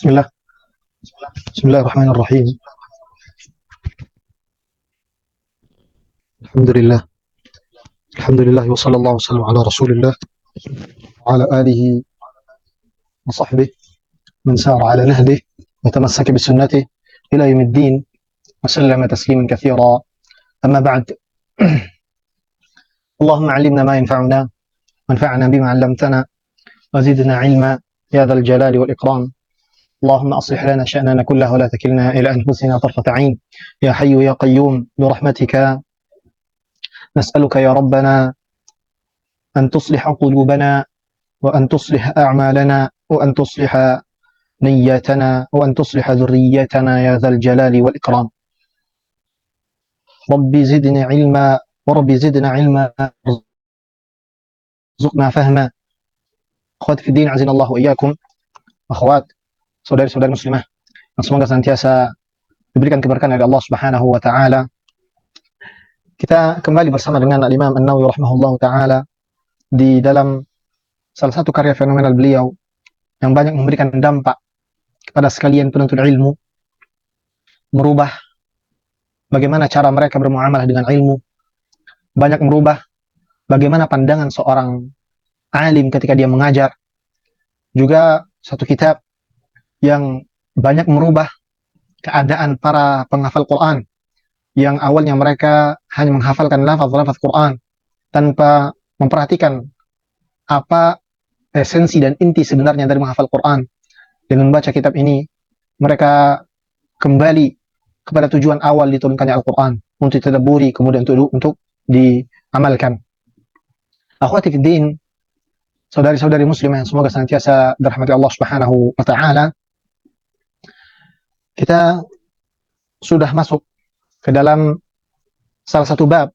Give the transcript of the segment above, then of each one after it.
Bismillah. Bismillahirrahmanirrahim. Alhamdulillah. Alhamdulillah wa sallallahu wasallam ala Rasulillah wa ala alihi wa sahbihi man sara ala nahdihi wa tamassaka bi sunnatihi ila yaumiddin wa sallama tasliman katsira. Amma ba'd. Allahumma 'allimna ma yanfa'una wanfa'na bima 'allamtana wa zidna 'ilma ya dzal jalali wal ikram. اللهم أصلح لنا شأننا كله ولا تكلنا إلى أنفسنا طرفة عين يا حي يا قيوم برحمتك نسألك يا ربنا أن تصلح قلوبنا وأن تصلح أعمالنا وأن تصلح نياتنا وأن تصلح ذريتنا يا ذا الجلال والإكرام. ربي زدني علما وربي زدنا علما رزقنا فهما. أخواتي في الدين عزنا الله وإياكم. أخوات, saudari-saudari muslimah yang semoga senantiasa diberikan keberkahan oleh Allah Subhanahu wa taala. Kita kembali bersama dengan Al-Imam An-Nawawi rahimahullahu taala di dalam salah satu karya fenomenal beliau yang banyak memberikan dampak kepada sekalian penuntut ilmu, merubah bagaimana cara mereka bermuamalah dengan ilmu, banyak merubah bagaimana pandangan seorang alim ketika dia mengajar. Juga satu kitab yang banyak merubah keadaan para penghafal Quran yang awalnya mereka hanya menghafalkan lafaz-lafaz Quran tanpa memperhatikan apa esensi dan inti sebenarnya dari menghafal Quran. Dengan membaca kitab ini, mereka kembali kepada tujuan awal diturunkannya Al-Quran, untuk ditadabburi, kemudian untuk diamalkan. Akhwati fiddin, saudari-saudari muslimah yang semoga senantiasa dirahmati Allah Subhanahu wa taala. Kita sudah masuk ke dalam salah satu bab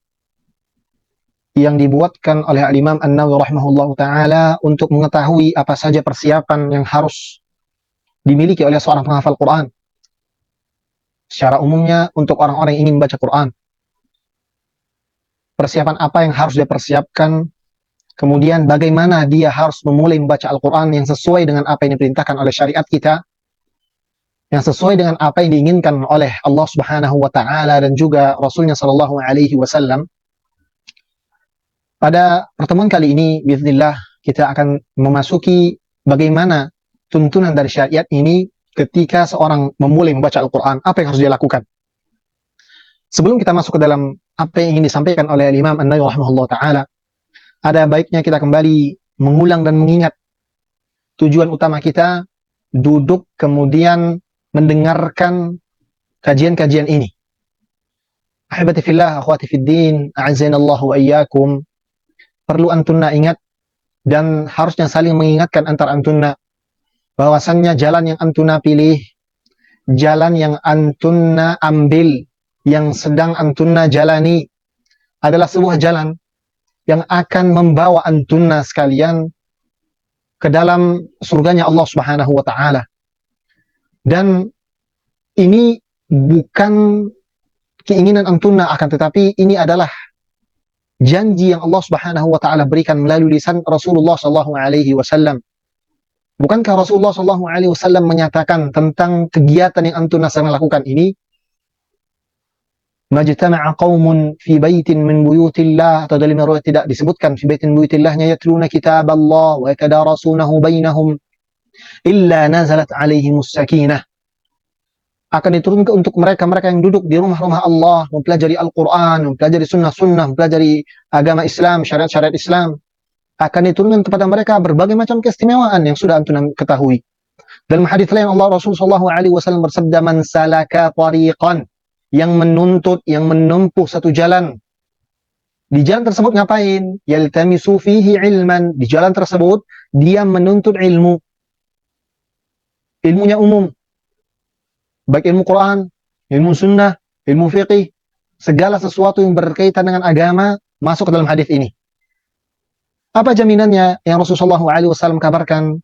yang dibuatkan oleh Al-Imam An-Nawawi rahimahullahu taala untuk mengetahui apa saja persiapan yang harus dimiliki oleh seorang penghafal Quran. Secara umumnya untuk orang-orang yang ingin baca Quran. Persiapan apa yang harus dia persiapkan, kemudian bagaimana dia harus memulai membaca Al-Quran yang sesuai dengan apa yang diperintahkan oleh syariat kita, yang sesuai dengan apa yang diinginkan oleh Allah Subhanahu wa taala dan juga Rasulnya sallallahu alaihi wasallam. Pada pertemuan kali ini biiznillah kita akan memasuki bagaimana tuntunan dari syariat ini ketika seorang memulai membaca Al-Quran, apa yang harus dia lakukan. Sebelum kita masuk ke dalam apa yang ingin disampaikan oleh Imam An-Nawawi rahimahullah taala, ada baiknya kita kembali mengulang dan mengingat tujuan utama kita duduk kemudian mendengarkan kajian-kajian ini. Ahibati fillah, akhwati fiddin, a'azzanallahu wa iyyakum. Perlu antunna ingat dan harusnya saling mengingatkan antar antunna bahwasannya jalan yang antunna pilih, jalan yang antunna ambil, yang sedang antunna jalani adalah sebuah jalan yang akan membawa antunna sekalian ke dalam surganya Allah Subhanahu wa taala. Dan ini bukan keinginan antunna, akan tetapi ini adalah janji yang Allah Subhanahu wa taala berikan melalui lisan Rasulullah sallallahu alaihi wasallam. Bukankah Rasulullah sallallahu alaihi wasallam menyatakan tentang kegiatan yang antunna sedang lakukan ini? Majtama'a qaumun fi baitin min buyutillah, atau dalam riwayat tidak disebutkan fi baitin buyutillahnya, yatluna kitaballah wa yatadarasunahu bainahum illa nazalat alaihimus sakinah. Akan diturunkan untuk mereka-mereka yang duduk di rumah-rumah Allah, mempelajari Al-Quran, mempelajari sunnah-sunnah, mempelajari agama Islam, syariat-syariat Islam. Akan diturunkan kepada mereka berbagai macam keistimewaan yang sudah antum ketahui. Dalam hadis lain Allah Rasulullah SAW bersabda, man salaka tariqan, yang menuntut, yang menempuh satu jalan. Di jalan tersebut ngapain? Yaltamisu fihi ilman. Di jalan tersebut dia menuntut ilmu. Ilmunya umum, baik ilmu Quran, ilmu sunnah, ilmu fiqih, segala sesuatu yang berkaitan dengan agama masuk ke dalam hadis ini. Apa jaminannya yang Rasulullah SAW kabarkan?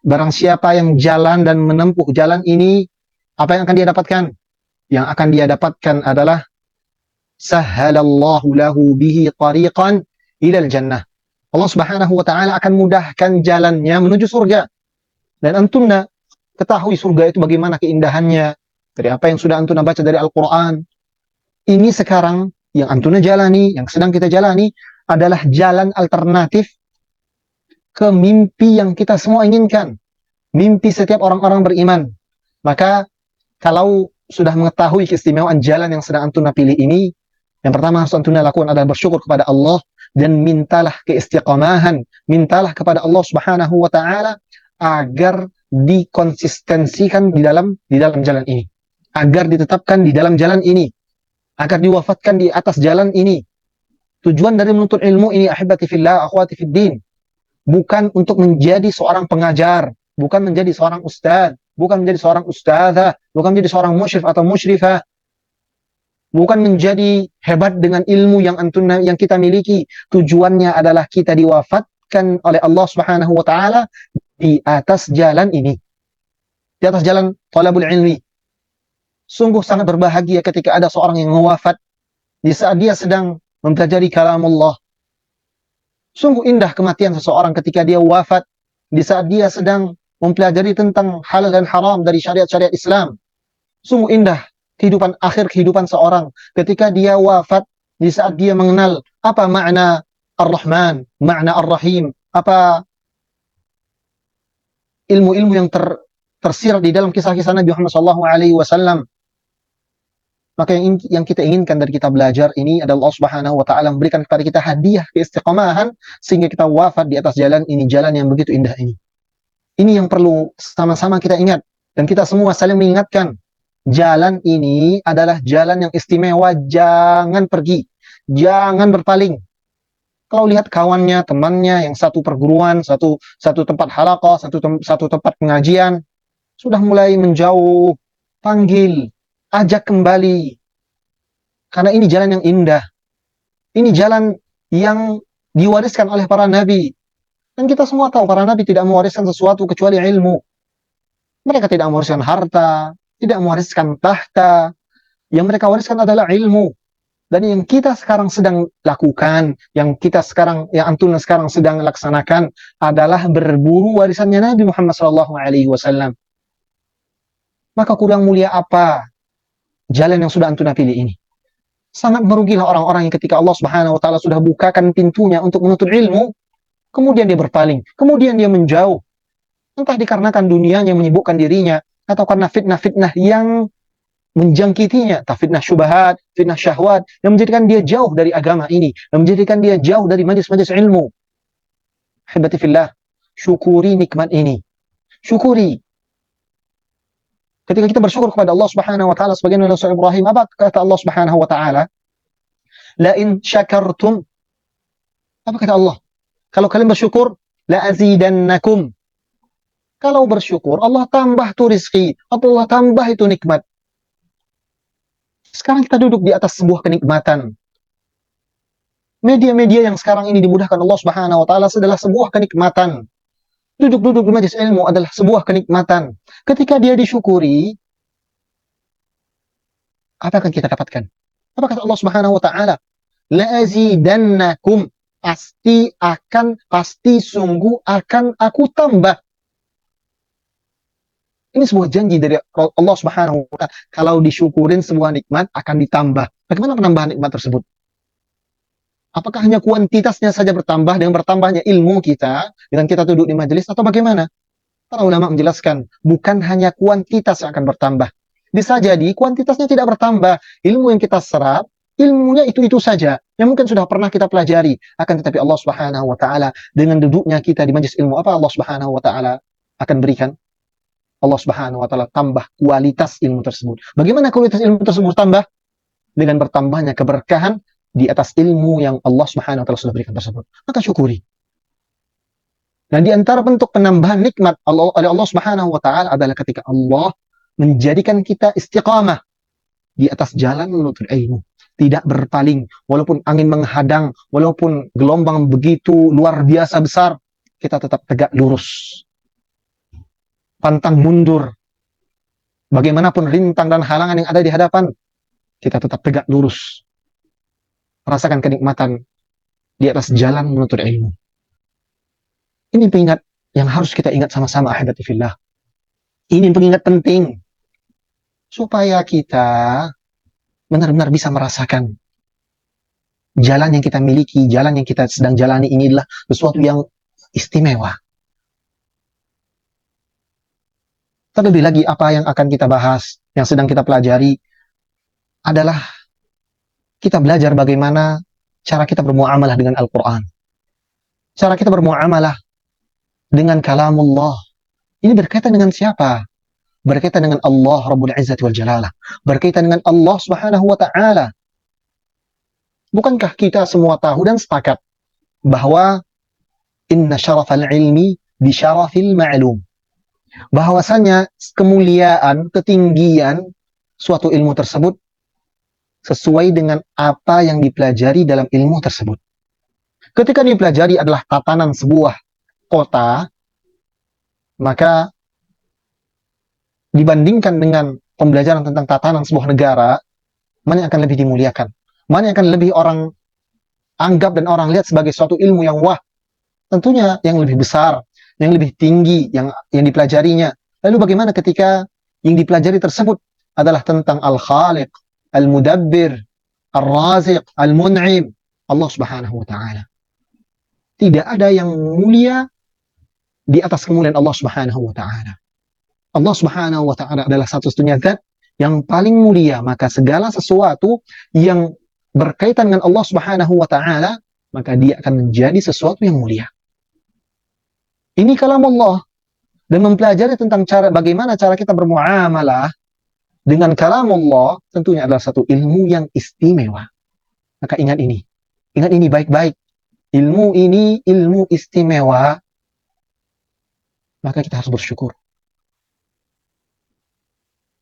Barang siapa yang jalan dan menempuh jalan ini, apa yang akan dia dapatkan? Yang akan dia dapatkan adalah sahhalallahu lahu bihi tariqan ilal jannah. Allah Subhanahu wa taala akan mudahkan jalannya menuju surga. Dan antunna ketahui surga itu bagaimana keindahannya, dari apa yang sudah antuna baca dari Al-Quran. Ini sekarang yang antuna jalani, yang sedang kita jalani, adalah jalan alternatif ke mimpi yang kita semua inginkan. Mimpi setiap orang-orang beriman. Maka kalau sudah mengetahui keistimewaan jalan yang sedang antuna pilih ini, yang pertama harus antuna lakukan adalah bersyukur kepada Allah dan mintalah keistiqamahan, mintalah kepada Allah Subhanahu wa taala agar dikonsistensikan di dalam jalan ini, agar ditetapkan di dalam jalan ini, agar diwafatkan di atas jalan ini. Tujuan dari menuntut ilmu ini, ahibati fillah, akhwati fid din, bukan untuk menjadi seorang pengajar, bukan menjadi seorang ustadz, bukan menjadi seorang ustadzah, bukan menjadi seorang musyrif atau musyrifah, bukan menjadi hebat dengan ilmu yang yang kita miliki. Tujuannya adalah kita diwafatkan oleh Allah Subhanahu wa taala di atas jalan ini, di atas jalan talabul ilmi. Sungguh sangat berbahagia ketika ada seorang yang wafat di saat dia sedang mempelajari kalamullah. Sungguh indah kematian seseorang ketika dia wafat di saat dia sedang mempelajari tentang halal dan haram dari syariat-syariat Islam. Sungguh indah kehidupan akhir kehidupan seorang ketika dia wafat di saat dia mengenal apa makna Ar-Rahman, makna Ar-Rahim, apa ilmu-ilmu yang tersirat di dalam kisah-kisah Nabi Muhammad SAW. Maka yang kita inginkan dari kita belajar ini adalah Allah Subhanahu wa taala memberikan kepada kita hadiah keistiqamahan sehingga kita wafat di atas jalan ini, jalan yang begitu indah ini. Ini yang perlu sama-sama kita ingat dan kita semua saling mengingatkan. Jalan ini adalah jalan yang istimewa, jangan pergi, jangan berpaling. Kalau lihat kawannya, temannya yang satu perguruan, satu tempat halaqah, satu tempat pengajian sudah mulai menjauh, panggil, ajak kembali. Karena ini jalan yang indah. Ini jalan yang diwariskan oleh para nabi. Dan kita semua tahu para nabi tidak mewariskan sesuatu kecuali ilmu. Mereka tidak mewariskan harta, tidak mewariskan tahta. Yang mereka wariskan adalah ilmu. Dan yang kita sekarang sedang lakukan, yang antuna sekarang sedang laksanakan adalah berburu warisannya Nabi Muhammad SAW. Maka kurang mulia apa jalan yang sudah antuna pilih ini? Sangat merugilah orang-orang yang ketika Allah Subhanahu wa taala sudah bukakan pintunya untuk menuntut ilmu, kemudian dia berpaling, kemudian dia menjauh. Entah dikarenakan dunianya yang menyibukkan dirinya, atau karena fitnah-fitnah yang menjangkitinya, fitnah syubhat, fitnah syahwat, yang menjadikan dia jauh dari agama ini, yang menjadikan dia jauh dari majlis-majlis ilmu. Ahibati fillah, syukuri nikmat ini. Syukuri. Ketika kita bersyukur kepada Allah Subhanahu wa taala sebagaimana Rasul Ibrahim, apa kata Allah Subhanahu wa taala? La in syakartum. Apa kata Allah? Kalau kalian bersyukur, la azidannakum. Kalau bersyukur, Allah tambah tuh rizki, Allah tambah itu nikmat. Sekarang kita duduk di atas sebuah kenikmatan. Media-media yang sekarang ini dimudahkan Allah Subhanahu wa taala adalah sebuah kenikmatan. Duduk-duduk di majelis ilmu adalah sebuah kenikmatan. Ketika dia disyukuri, apa akan kita dapatkan? Apa kata Allah Subhanahu wa taala? La azidannakum. Pasti sungguh akan aku tambah. Ini sebuah janji dari Allah Subhanahu wa taala. Kalau disyukurin sebuah nikmat akan ditambah. Bagaimana penambahan nikmat tersebut? Apakah hanya kuantitasnya saja bertambah dengan bertambahnya ilmu kita dengan kita duduk di majelis atau bagaimana? Para ulama menjelaskan, bukan hanya kuantitas yang akan bertambah. Bisa jadi kuantitasnya tidak bertambah. Ilmu yang kita serap, ilmunya itu-itu saja. Yang mungkin sudah pernah kita pelajari. Akan tetapi Allah Subhanahu wa taala dengan duduknya kita di majelis ilmu, apa Allah Subhanahu wa taala akan berikan? Allah Subhanahu wa taala tambah kualitas ilmu tersebut. Bagaimana kualitas ilmu tersebut tambah? Dengan bertambahnya keberkahan di atas ilmu yang Allah Subhanahu wa taala sudah berikan tersebut. Maka syukuri. Dan di antara bentuk penambahan nikmat oleh Allah Subhanahu wa taala adalah ketika Allah menjadikan kita istiqamah di atas jalan menuntut ilmu, tidak berpaling walaupun angin menghadang, walaupun gelombang begitu luar biasa besar, kita tetap tegak lurus. Pantang mundur. Bagaimanapun rintang dan halangan yang ada di hadapan, kita tetap tegak lurus. Rasakan kenikmatan di atas jalan menuntut ilmu. Ini pengingat yang harus kita ingat sama-sama, ahibati fillah. Ini pengingat penting supaya kita benar-benar bisa merasakan jalan yang kita miliki, jalan yang kita sedang jalani ini adalah sesuatu yang istimewa. Terlebih lagi apa yang akan kita bahas, yang sedang kita pelajari adalah kita belajar bagaimana cara kita bermuamalah dengan Al-Quran. Cara kita bermuamalah dengan kalamullah. Ini berkaitan dengan siapa? Berkaitan dengan Allah Rabbul Izzati wal Jalalah. Berkaitan dengan Allah Subhanahu wa Ta'ala. Bukankah kita semua tahu dan sepakat bahwa inna syarafal ilmi bi syarafil ma'lum. Bahwasanya kemuliaan, ketinggian suatu ilmu tersebut sesuai dengan apa yang dipelajari dalam ilmu tersebut. Ketika dipelajari adalah tatanan sebuah kota, maka dibandingkan dengan pembelajaran tentang tatanan sebuah negara, mana yang akan lebih dimuliakan? Mana yang akan lebih orang anggap dan orang lihat sebagai suatu ilmu yang wah? Tentunya yang lebih besar, yang lebih tinggi, yang dipelajarinya. Lalu bagaimana ketika yang dipelajari tersebut adalah tentang Al-Khaliq, Al-Mudabbir, Al-Raziq, Al-Mun'im, Allah Subhanahu wa Ta'ala. Tidak ada yang mulia di atas kemuliaan Allah Subhanahu wa Ta'ala. Allah Subhanahu wa Ta'ala adalah satu-satunya zat yang paling mulia, maka segala sesuatu yang berkaitan dengan Allah Subhanahu wa Ta'ala, maka dia akan menjadi sesuatu yang mulia. Ini kalam Allah, dan mempelajari tentang bagaimana cara kita bermuamalah dengan kalam Allah tentunya adalah satu ilmu yang istimewa. Maka ingat ini baik-baik. Ilmu ini ilmu istimewa, maka kita harus bersyukur.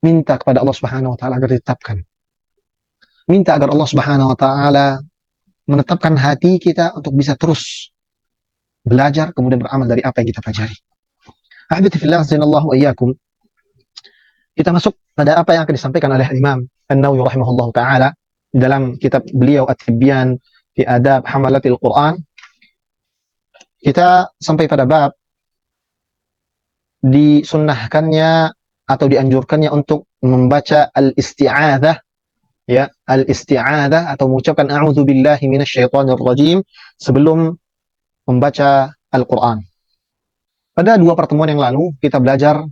Minta kepada Allah Subhanahu wa Ta'ala agar ditetapkan. Minta agar Allah Subhanahu wa Ta'ala menetapkan hati kita untuk bisa terus belajar, kemudian beramal dari apa yang kita pelajari. Ahibati fillah, azanallahu wa iyyakum. Kita masuk pada apa yang akan disampaikan oleh Imam An-Nawawi rahimahullahu ta'ala dalam kitab beliau At-Tibyan fi Adab Hamalatil Quran. Kita sampai pada bab disunnahkannya atau dianjurkannya untuk membaca al-isti'adzah, ya, al-isti'adzah atau mengucapkan a'udzu billahi minasyaitonir rajim sebelum membaca Al-Quran. Pada 2 pertemuan yang lalu kita belajar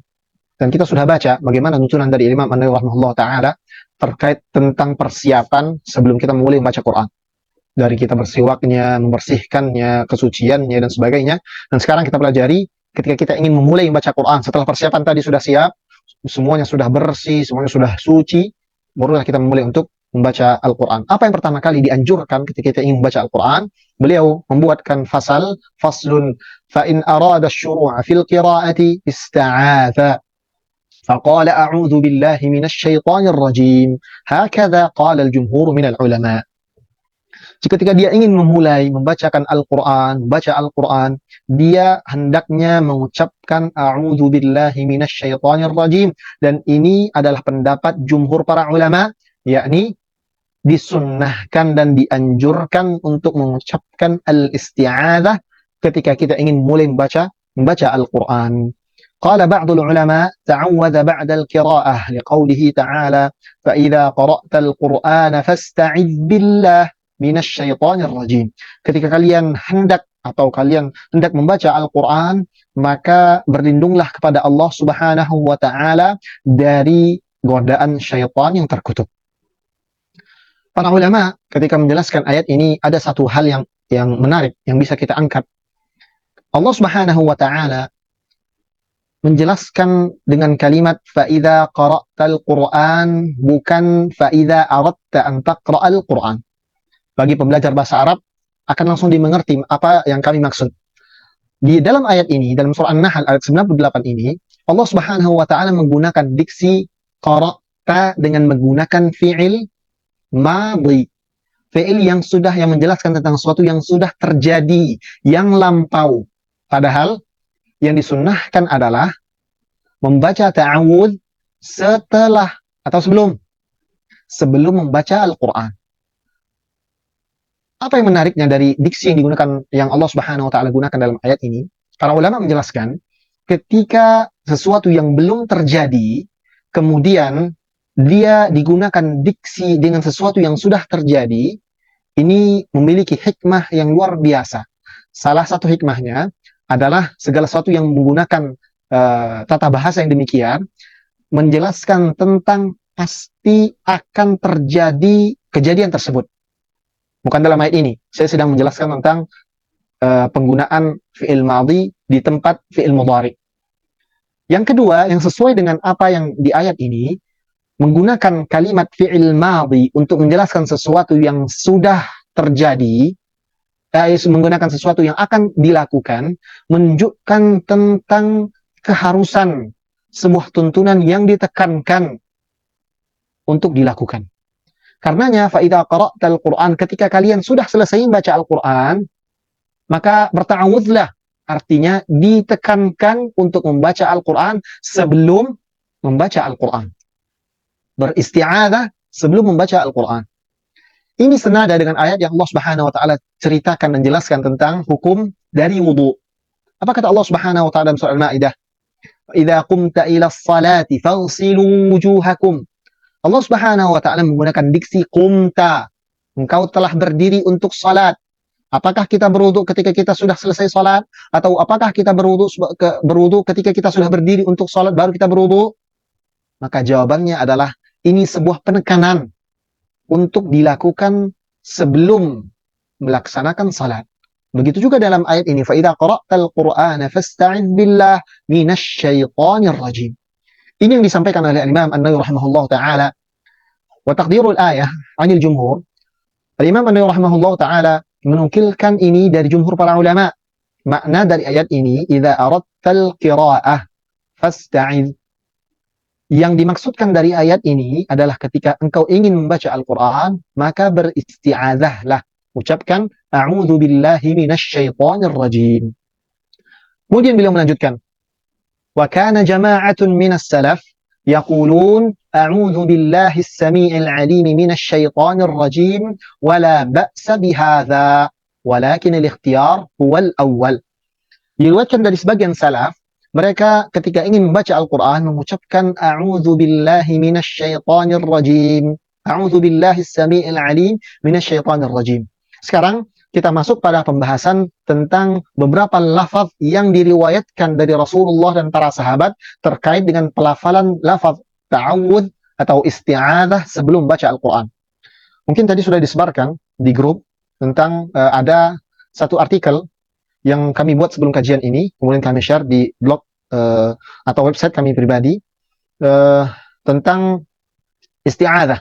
dan kita sudah baca bagaimana tuntunan dari Imam An-Nawawi rahimahullah ta'ala terkait tentang persiapan sebelum kita mulai membaca Quran. Dari kita bersiwaknya, membersihkannya, kesuciannya, dan sebagainya. Dan sekarang kita pelajari ketika kita ingin memulai membaca Quran, setelah persiapan tadi sudah siap, semuanya sudah bersih, semuanya sudah suci, barulah kita memulai untuk membaca Al-Quran. Apa yang pertama kali dianjurkan ketika kita ingin membaca Al-Quran? Beliau membuatkan faslun, fa'in arada syuru'a fil qira'ati ista'atha. فقال أعوذ بالله من الشيطان الرجيم هكذا قال الجمهور من العلماء. Ketika dia ingin memulai membacakan Al-Quran, membaca Al-Quran, dia hendaknya mengucapkan A'udzu billahi minasyaitonir rajim. Dan ini adalah pendapat jumhur para ulama, yakni disunnahkan dan dianjurkan untuk mengucapkan al-isti'adzah ketika kita ingin mulai membaca Al-Quran. قال بعض العلماء تعوذ بعد القراءة لقوله تعالى فإذا قرأت القرآن فاستعذ بالله minasyaitonir rajim. Ketika kalian hendak membaca Al-Quran, maka berlindunglah kepada Allah Subhanahu wa Ta'ala dari godaan syaitan yang terkutuk. Para ulama ketika menjelaskan ayat ini ada satu hal yang menarik yang bisa kita angkat. Allah Subhanahu wa Ta'ala menjelaskan dengan kalimat fa'idha qara'tal Qur'an, bukan fa'idha aradta an taqra'al Qur'an. Bagi pembelajar bahasa Arab akan langsung dimengerti apa yang kami maksud. Di dalam ayat ini, dalam surah An-Nahl ayat 98 ini, Allah Subhanahu wa Ta'ala menggunakan diksi qara'ta dengan menggunakan fi'il madhi. Fi'il yang menjelaskan tentang sesuatu yang sudah terjadi, yang lampau. Padahal yang disunnahkan adalah membaca ta'awudz setelah atau sebelum membaca Al-Quran. Apa yang menariknya dari diksi yang Allah Subhanahu wa Ta'ala gunakan dalam ayat ini? Para ulama menjelaskan ketika sesuatu yang belum terjadi, kemudian dia digunakan diksi dengan sesuatu yang sudah terjadi, ini memiliki hikmah yang luar biasa. Salah satu hikmahnya adalah segala sesuatu yang menggunakan tata bahasa yang demikian, menjelaskan tentang pasti akan terjadi kejadian tersebut. Bukan dalam ayat ini. Saya sedang menjelaskan tentang penggunaan fi'il madhi di tempat fi'il mudhari. Yang kedua, yang sesuai dengan apa yang di ayat ini, menggunakan kalimat fi'il madhi untuk menjelaskan sesuatu yang sudah terjadi, menggunakan sesuatu yang akan dilakukan, menunjukkan tentang keharusan sebuah tuntunan yang ditekankan untuk dilakukan. Karenanya, fa'idha qara'tal Qur'an, ketika kalian sudah selesai membaca Al-Quran, maka berta'awudlah, artinya ditekankan untuk membaca Al-Quran sebelum membaca Al-Quran. Beristi'adah sebelum membaca Al-Quran. Ini senada dengan ayat yang Allah Subhanahu wa taala ceritakan dan jelaskan tentang hukum dari wudu. Apa kata Allah Subhanahu wa taala dalam surah Al-Maidah? "Idza qumta ila sholati faghsilu wujuhakum." Allah Subhanahu wa taala menggunakan diksi qumta. Engkau telah berdiri untuk salat. Apakah kita berwudu ketika kita sudah selesai salat, atau apakah kita berwudu ketika kita sudah berdiri untuk salat baru kita berwudu? Maka jawabannya adalah ini sebuah penekanan untuk dilakukan sebelum melaksanakan salat. Begitu juga dalam ayat ini, فَإِذَا قَرَأْتَ الْقُرْآنَ فَاسْتَعِذْ بِاللَّهِ مِنَ الشَّيْطَانِ الرَّجِيمِ. Ini yang disampaikan oleh Imam An-Nawawi rahimahullah ta'ala. Wa taqdirul ayah anil jumhur. Imam An-Nawawi rahimahullah ta'ala menukilkan ini dari jumhur para ulama. Makna dari ayat ini, إِذَا أَرَدْتَ الْقِرَاءَةِ فَاسْتَعِذْ. Yang dimaksudkan dari ayat ini adalah ketika engkau ingin membaca Al-Quran, maka beristi'adzahlah. Ucapkan, A'udhu billahi minasyaitonir rajim. Kemudian beliau melanjutkan, Wa kana jama'atun minas salaf, yaqulun, A'udhu billahi as-sami'il alim minasyaitonir rajim, wala ba'sa bihadha, walakin al-ikhtiyar huwal awwal. Diriwayatkan dari sebagian salaf, mereka ketika ingin membaca Al-Quran mengucapkan A'udhu billahi minasyaitonir rajim. A'udhu billahi as-sami'il alim minasyaitonir rajim. Sekarang kita masuk pada pembahasan tentang beberapa lafaz yang diriwayatkan dari Rasulullah dan para sahabat terkait dengan pelafalan lafaz ta'awudz atau isti'adzah sebelum baca Al-Quran. Mungkin tadi sudah disebarkan di grup tentang ada satu artikel yang kami buat sebelum kajian ini, kemudian kami share di blog atau website kami pribadi tentang isti'adzah.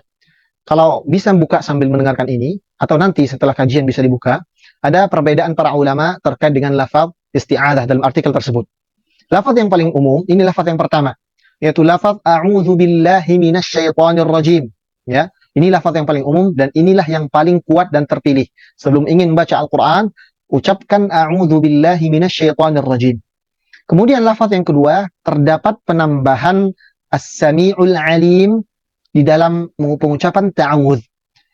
Kalau bisa buka sambil mendengarkan ini, atau nanti setelah kajian bisa dibuka, ada perbedaan para ulama terkait dengan lafaz isti'adzah dalam artikel tersebut. Lafaz yang paling umum, ini lafaz yang pertama, yaitu lafaz a'udzu billahi minasyaitonir rajim. Ya, ini lafaz yang paling umum dan inilah yang paling kuat dan terpilih. Sebelum ingin membaca Al-Quran, ucapkan a'udzu billahi minasyaitonir rajim. Kemudian lafaz yang kedua, terdapat penambahan as-sami'ul alim di dalam pengucapan ta'awudz.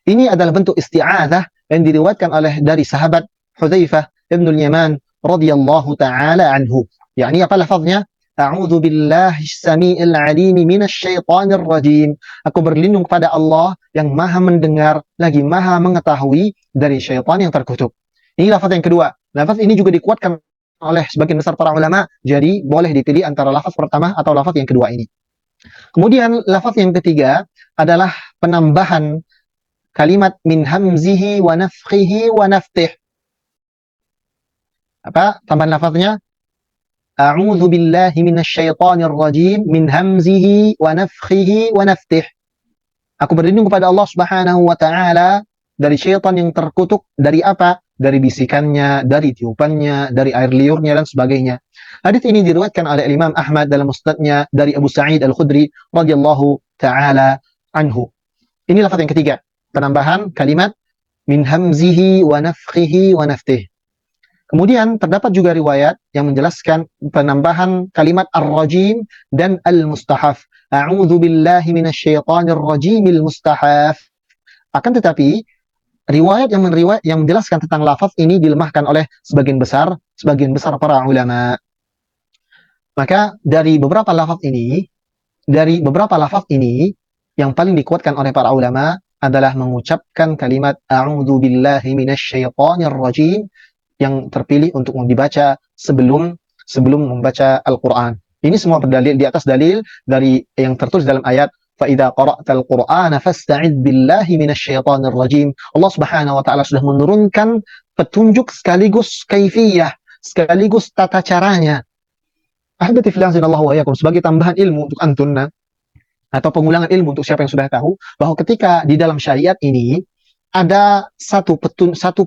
Ini adalah bentuk isti'adzah yang diriwayatkan oleh dari sahabat Hudzaifah bin Yaman radhiyallahu taala anhu. Yani apa lafaznya? A'udzu billahi as-sami'il alim minasyaitonir rajim. Aku berlindung kepada Allah yang Maha mendengar lagi Maha mengetahui dari syaitan yang terkutuk. Ini lafaz yang kedua. Lafaz ini juga dikuatkan oleh sebagian besar para ulama, jadi boleh dipilih antara lafaz pertama atau lafaz yang kedua ini. Kemudian lafaz yang ketiga adalah penambahan kalimat min hamzihi wa nafthihi wa naftih. Apa tambahan lafaznya? A'udzu billahi minasyaitonir rajim min hamzihi wa nafthihi wa naftih. Aku berlindung kepada Allah Subhanahu wa taala dari syaitan yang terkutuk. Dari apa? Dari bisikannya, dari tiupannya, dari air liurnya dan sebagainya. Hadis ini diriwayatkan oleh Imam Ahmad dalam musnadnya dari Abu Sa'id Al-Khudri radhiyallahu taala anhu. Ini lafaz yang ketiga, penambahan kalimat min hamzihi wa nafthihi wa naftih. Kemudian terdapat juga riwayat yang menjelaskan penambahan kalimat ar-rajim dan al-mustahaf. A'udzu billahi minasyaitonir rajimil mustahaf. Akan tetapi riwayat yang menjelaskan tentang lafaz ini dilemahkan oleh sebagian besar para ulama. Maka dari beberapa lafaz ini yang paling dikuatkan oleh para ulama adalah mengucapkan kalimat a'udzu billahi minasyaitonir rajim yang terpilih untuk dibaca sebelum membaca Al-Qur'an. Ini semua berdalil di atas dalil dari yang tertulis dalam ayat فَإِذَا قَرَأْتَ الْقُرْآنَ فَاسْتَعِذْ بِاللَّهِ مِنَ الشَّيْطَانِ الرَّجِيمِ. Allah Subhanahu wa taala sudah menurunkan petunjuk sekaligus kaifiyah, sekaligus tata caranya. Ahbati fillah wa iyyakum, sebagai tambahan ilmu untuk antunna atau pengulangan ilmu untuk siapa yang sudah tahu bahwa ketika di dalam syariat ini ada satu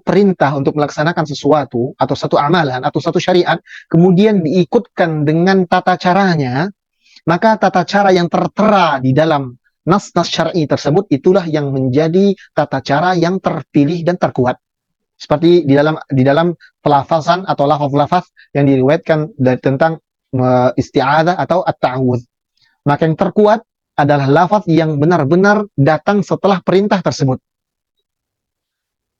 perintah untuk melaksanakan sesuatu atau satu amalan atau satu syariat, kemudian diikutkan dengan tata caranya, maka tata cara yang tertera di dalam nas-nas syar'i tersebut itulah yang menjadi tata cara yang terpilih dan terkuat. Seperti di dalam pelafazan atau lafaz-lafaz yang diriwayatkan tentang isti'adzah atau at-ta'awudz. Maka yang terkuat adalah lafaz yang benar-benar datang setelah perintah tersebut.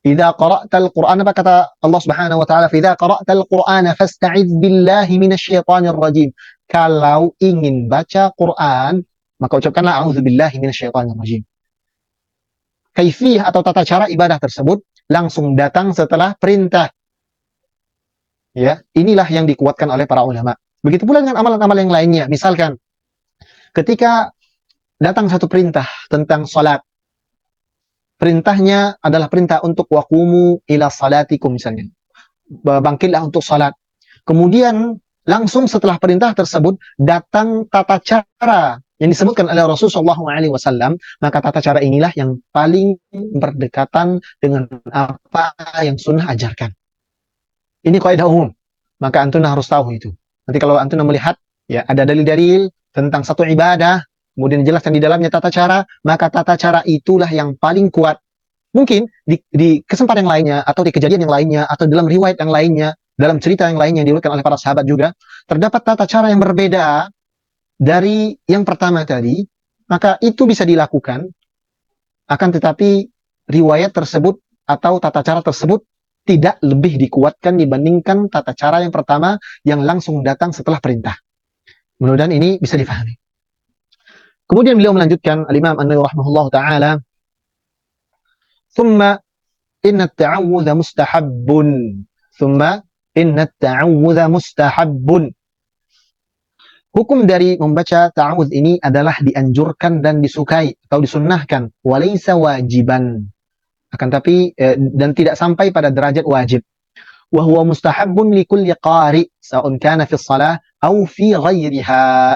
Idza qara'tal Qur'ana, apa kata Allah Subhanahu wa taala, "Idza qara'tal Qur'ana fasta'idz billahi minasyaitonir rajim." Kalau ingin baca Quran, maka ucapkanlah a'udzubillahi minasyaitonir rajim. Kaifiyah atau tata cara ibadah tersebut langsung datang setelah perintah. Ya, inilah yang dikuatkan oleh para ulama. Begitu pula dengan amalan-amalan yang lainnya. Misalkan ketika datang satu perintah tentang salat, perintahnya adalah perintah untuk waqumu ila salatikum misalnya. Bangkitlah untuk salat. Kemudian langsung setelah perintah tersebut datang tata cara yang disebutkan oleh Rasulullah SAW, maka tata cara inilah yang paling berdekatan dengan apa yang sunnah ajarkan. Ini kaidah umum. Maka antum harus tahu itu. Nanti kalau antum melihat ya ada dalil-dalil tentang satu ibadah, kemudian dijelaskan di dalamnya tata cara, maka tata cara itulah yang paling kuat. Mungkin di kesempatan yang lainnya, atau di kejadian yang lainnya, atau dalam riwayat yang lainnya, dalam cerita yang lainnya yang diriwayatkan oleh para sahabat juga, terdapat tata cara yang berbeda dari yang pertama tadi, maka itu bisa dilakukan, akan tetapi riwayat tersebut atau tata cara tersebut tidak lebih dikuatkan dibandingkan tata cara yang pertama yang langsung datang setelah perintah. Mudah-mudahan ini bisa difahami. Kemudian beliau melanjutkan, Al-Imam An-Nawawi rahimahullah ta'ala, "Thumma inna at-ta'awudha mustahabbun." Thumma inna at-ta'awudha mustahabbun. Hukum dari membaca ta'awudz ini adalah dianjurkan dan disukai atau disunnahkan, walaysa wajiban. Akan tapi dan tidak sampai pada derajat wajib. Wa huwa mustahabbun likulli qari, sa'un kana fi shalah aw fi ghairiha.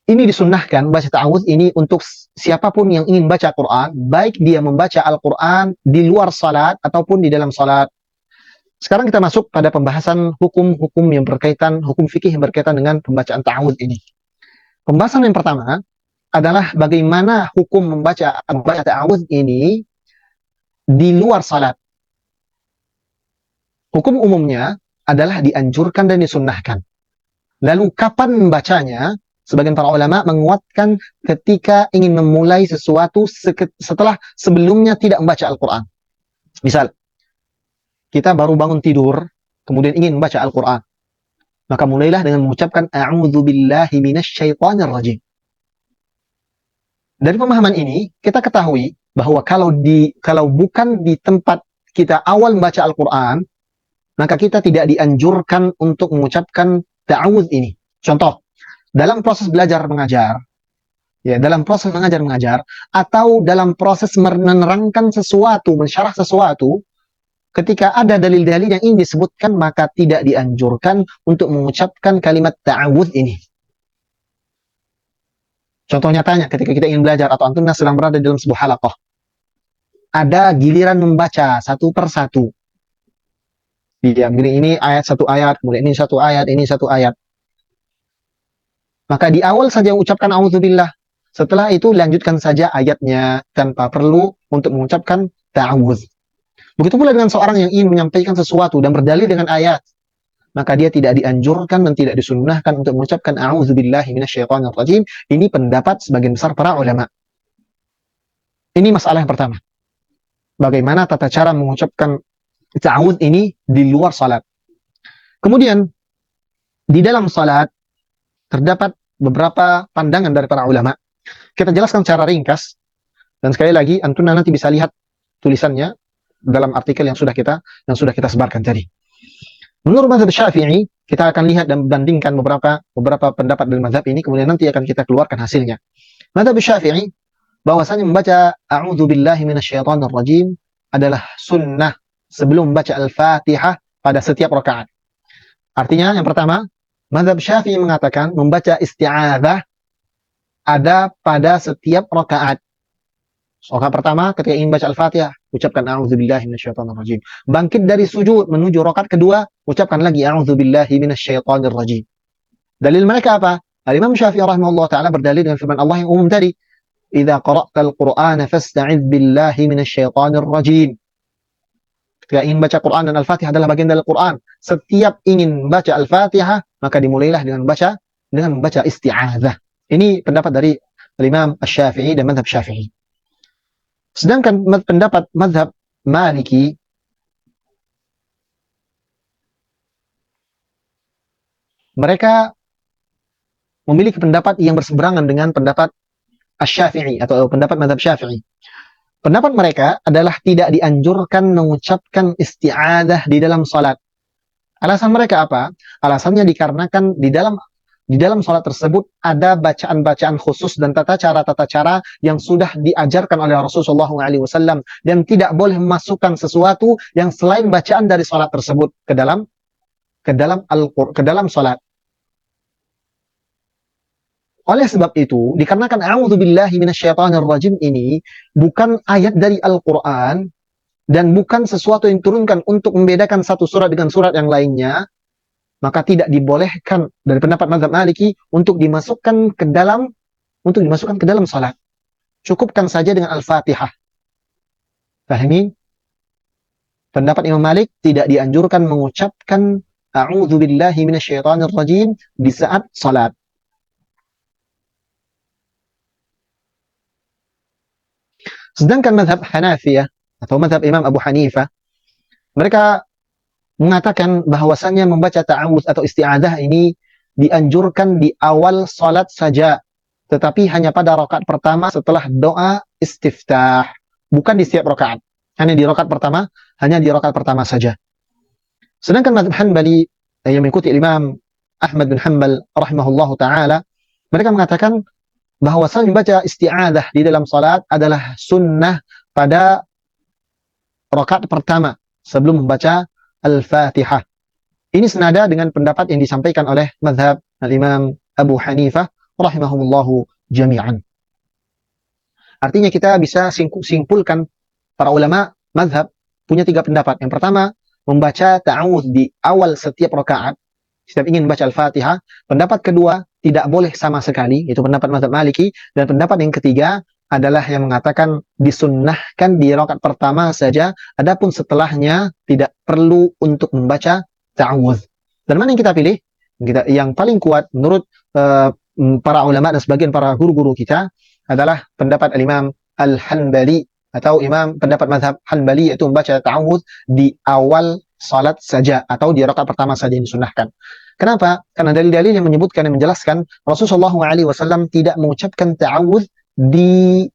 Ini disunnahkan baca ta'awudz ini untuk siapapun yang ingin baca Quran, baik dia membaca Al-Quran di luar salat ataupun di dalam salat. Sekarang kita masuk pada pembahasan hukum-hukum yang berkaitan, hukum fikih yang berkaitan dengan pembacaan ta'awudz ini. Pembahasan yang pertama adalah bagaimana hukum membaca ta'awudz ini di luar salat. Hukum umumnya adalah dianjurkan dan disunnahkan. Lalu kapan membacanya? Sebagian para ulama menguatkan ketika ingin memulai sesuatu sebelumnya tidak membaca Al-Quran. Misal, kita baru bangun tidur, kemudian ingin membaca Al-Quran. Maka mulailah dengan mengucapkan a'udzu billahi minasyaitonir rajim. Dari pemahaman ini, kita ketahui bahwa kalau bukan di tempat kita awal membaca Al-Quran, maka kita tidak dianjurkan untuk mengucapkan ta'awudz ini. Contoh, dalam proses belajar mengajar, ya, dalam proses mengajar atau dalam proses menerangkan sesuatu, mensyarah sesuatu, ketika ada dalil-dalil yang ingin disebutkan, maka tidak dianjurkan untuk mengucapkan kalimat ta'awudz ini. Contoh nyatanya, ketika kita ingin belajar atau antum sedang berada dalam sebuah halaqah, ada giliran membaca satu per satu. Ya, ini ayat satu ayat, kemudian ini satu ayat, ini satu ayat. Maka di awal saja ucapkan a'udzubillah. Setelah itu lanjutkan saja ayatnya tanpa perlu untuk mengucapkan ta'awudz. Begitu pula dengan seorang yang ingin menyampaikan sesuatu dan berdalil dengan ayat, maka dia tidak dianjurkan dan tidak disunnahkan untuk mengucapkan a'udzubillahi minasyaitonir rajim. Ini pendapat sebagian besar para ulama. Ini masalah yang pertama. Bagaimana tata cara mengucapkan ta'awudz ini di luar salat. Kemudian di dalam salat terdapat beberapa pandangan dari para ulama. Kita jelaskan secara ringkas, dan sekali lagi antum nanti bisa lihat tulisannya dalam artikel yang sudah kita sebarkan tadi. Menurut mazhab Syafi'i, kita akan lihat dan bandingkan beberapa pendapat dari mazhab ini, kemudian nanti akan kita keluarkan hasilnya. Mazhab Syafi'i bahwasanya membaca a'udzu billahi minasyaitonir rajim adalah sunnah sebelum membaca Al-Fatihah pada setiap rakaat. Artinya yang pertama, mazhab Syafi'i mengatakan membaca isti'adzah ada pada setiap rakaat. Rakaat pertama ketika ingin baca Al-Fatihah, ucapkan a'udzubillahi minasyaitonir rajim. Bangkit dari sujud menuju rakaat kedua, ucapkan lagi a'udzubillahi minasyaitonir rajim. Dalil mereka apa? Al-Imam Syafi'i rahimahullah taala berdalil dengan firman Allah yang umum tadi, "Idza qara'tal Qur'ana fasta'idz billahi minasyaitonir rajim." Ketika ingin baca Quran, dan Al-Fatihah adalah bagian dari Quran. Setiap ingin baca Al-Fatihah, maka dimulailah dengan membaca isti'adzah. Ini pendapat dari Imam Asy-Syafi'i dan mazhab Syafi'i. Sedangkan pendapat mazhab Maliki, mereka memiliki pendapat yang berseberangan dengan pendapat Asy-Syafi'i atau pendapat mazhab Syafi'i. Pendapat mereka adalah tidak dianjurkan mengucapkan isti'adzah di dalam salat. Alasan mereka apa? Alasannya dikarenakan di dalam salat tersebut ada bacaan-bacaan khusus dan tata cara yang sudah diajarkan oleh Rasulullah SAW, dan tidak boleh memasukkan sesuatu yang selain bacaan dari salat tersebut ke dalam salat. Oleh sebab itu, dikarenakan a'udzubillahi minasyaitonir rajim ini bukan ayat dari Al-Qur'an dan bukan sesuatu yang turunkan untuk membedakan satu surat dengan surat yang lainnya, maka tidak dibolehkan dari pendapat mazhab Maliki untuk dimasukkan ke dalam salat. Cukupkan saja dengan Al-Fatihah. Pahami? Pendapat Imam Malik tidak dianjurkan mengucapkan a'udzubillahi minasyaitonir rajim di saat salat. Sedangkan mazhab Hanafiyah atau mazhab Imam Abu Hanifah, mereka mengatakan bahwasannya membaca ta'awudz atau isti'adzah ini dianjurkan di awal salat saja, tetapi hanya pada rakaat pertama setelah doa istiftah, bukan di setiap rakaat. Hanya di rakaat pertama saja. Sedangkan mazhab Hanbali yang mengikuti Imam Ahmad bin Hanbal rahimahullahu taala, mereka mengatakan bahwasanya membaca isti'adzah di dalam salat adalah sunnah pada rakaat pertama sebelum membaca Al-Fatihah. Ini senada dengan pendapat yang disampaikan oleh mazhab Al-Imam Abu Hanifah rahimahumullahu jami'an. Artinya kita bisa simpulkan para ulama mazhab punya 3 pendapat. Yang pertama, membaca ta'awudz di awal setiap rakaat setiap ingin membaca Al-Fatihah. Pendapat kedua, tidak boleh sama sekali, itu pendapat mazhab Maliki. Dan pendapat yang ketiga adalah yang mengatakan disunnahkan di rakaat pertama saja, adapun setelahnya tidak perlu untuk membaca ta'awudz. Dan mana yang kita pilih? Yang paling kuat menurut para ulama dan sebagian para guru-guru kita adalah pendapat Al-Imam Al-Hanbali atau pendapat mazhab Hanbali, yaitu membaca ta'awudz di awal salat saja atau di rakaat pertama saja disunnahkan. Kenapa? Karena dalil-dalil yang menyebutkan dan menjelaskan Rasulullah SAW tidak mengucapkan ta'awudz di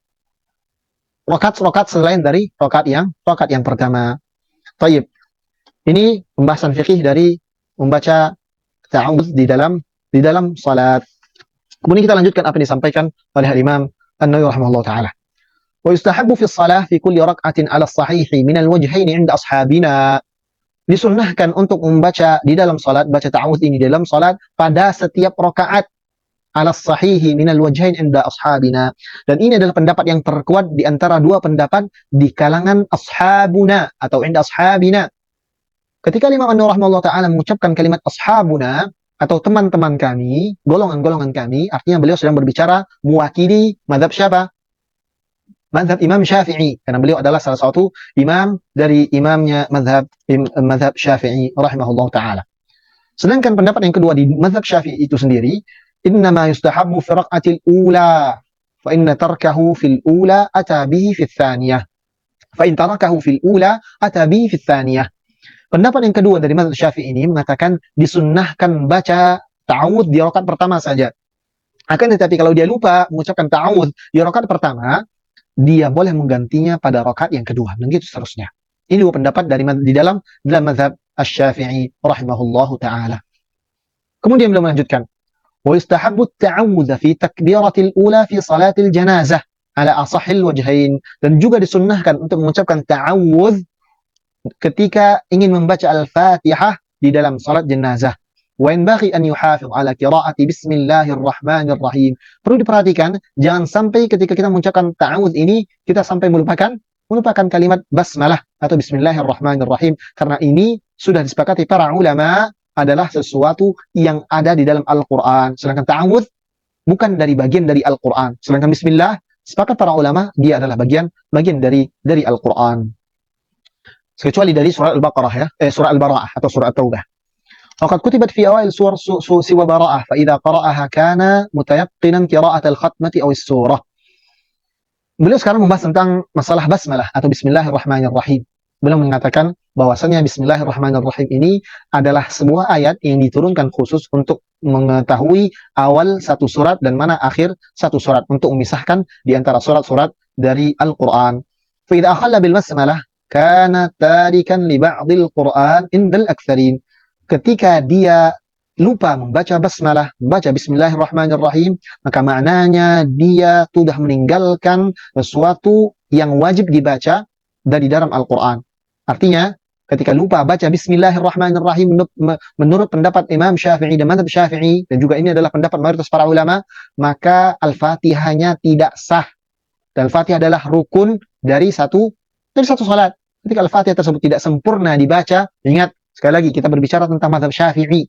rakaat selain dari rakaat yang pertama. Taib. Ini pembahasan fikih dari membaca ta'awudz di dalam salat. Kemudian kita lanjutkan apa yang disampaikan oleh Imam An-Nawawi rahimahullah taala. Wa yustahabbu fi shalah fi kulli rak'atin 'ala as-sahih min al-wajhain 'inda ashabina. Disunnahkan untuk membaca di dalam salat, baca ta'awudz ini di dalam salat pada setiap rakaat, 'ala as-sahih min al-wajhain 'inda ashabina. Dan ini adalah pendapat yang terkuat di antara 2 pendapat di kalangan ashabuna atau 'inda ashabina. Ketika Imam An-Nawawi rahimahullah taala mengucapkan kalimat ashabuna atau teman-teman kami, golongan-golongan kami, artinya beliau sedang berbicara mewakili mazhab siapa? Mazhab Imam Syafi'i, karena beliau adalah salah satu imam dari imamnya mazhab Syafi'i rahimahullah taala. Sedangkan pendapat yang kedua di mazhab Syafi'i itu sendiri, innama yustahabbu fi raq'atil ula fa inna tarkahu fil ula ata bihi fil thaniyah. Fa in tarakahu fil ula ata bihi fil thaniyah. Pendapat yang kedua dari mazhab Syafi'i ini mengatakan disunnahkan baca ta'awudz di rakaat pertama saja. Akan tetapi kalau dia lupa mengucapkan ta'awudz di rakaat pertama, dia boleh menggantinya pada rakaat yang kedua, dan gitu seterusnya. Ini dua pendapat di dalam mazhab Asy-Syafi'i rahimahullahu taala. Kemudian beliau melanjutkan, wa yustahabbu at-ta'awudz fi takbiratil ula fi salatil janazah ala asahhil wajhain, dan juga disunnahkan untuk mengucapkan ta'awudz ketika ingin membaca Al-Fatihah di dalam salat jenazah. Wa yanbaghi an yuhafiz ala qira'ati bismillahirrahmanirrahim. Perlu diperhatikan, jangan sampai ketika kita mengucapkan ta'awudz ini kita sampai melupakan kalimat basmalah atau bismillahirrahmanirrahim, karena ini sudah disepakati para ulama adalah sesuatu yang ada di dalam Al-Qur'an. Sedangkan ta'awudz bukan bagian dari Al-Qur'an. Sedangkan bismillah sepakat para ulama dia adalah bagian dari Al-Qur'an. Kecuali dari surah Al-Baqarah ya, surah Al-Bara'ah atau surah At-Taubah. وقد كتبت في أوائل سور سوى براءة فإذا قرأها كان متيقنا قراءة الختمة أو السورة. Beliau sekarang membahas tentang masalah basmalah atau bismillahirrahmanirrahim. Beliau mengatakan bahwasanya bismillahirrahmanirrahim ini adalah sebuah ayat yang diturunkan khusus untuk mengetahui awal satu surat dan mana akhir satu surat, untuk memisahkan di antara surat-surat dari Al-Qur'an. فإذا أخل بالبسملة كان تاركا لبعض القرآن عند الأكثرين. Ketika dia lupa membaca basmalah, membaca bismillahirrahmanirrahim, maka maknanya dia sudah meninggalkan sesuatu yang wajib dibaca dari dalam Al-Quran. Artinya, ketika lupa baca bismillahirrahmanirrahim menurut pendapat Imam Syafi'i dan mazhab Syafi'i, dan juga ini adalah pendapat mayoritas para ulama, maka Al-Fatihahnya tidak sah. Dan Al-Fatihah adalah rukun dari satu salat. Ketika Al-Fatihah tersebut tidak sempurna dibaca, ingat, sekali lagi kita berbicara tentang mazhab Syafi'i.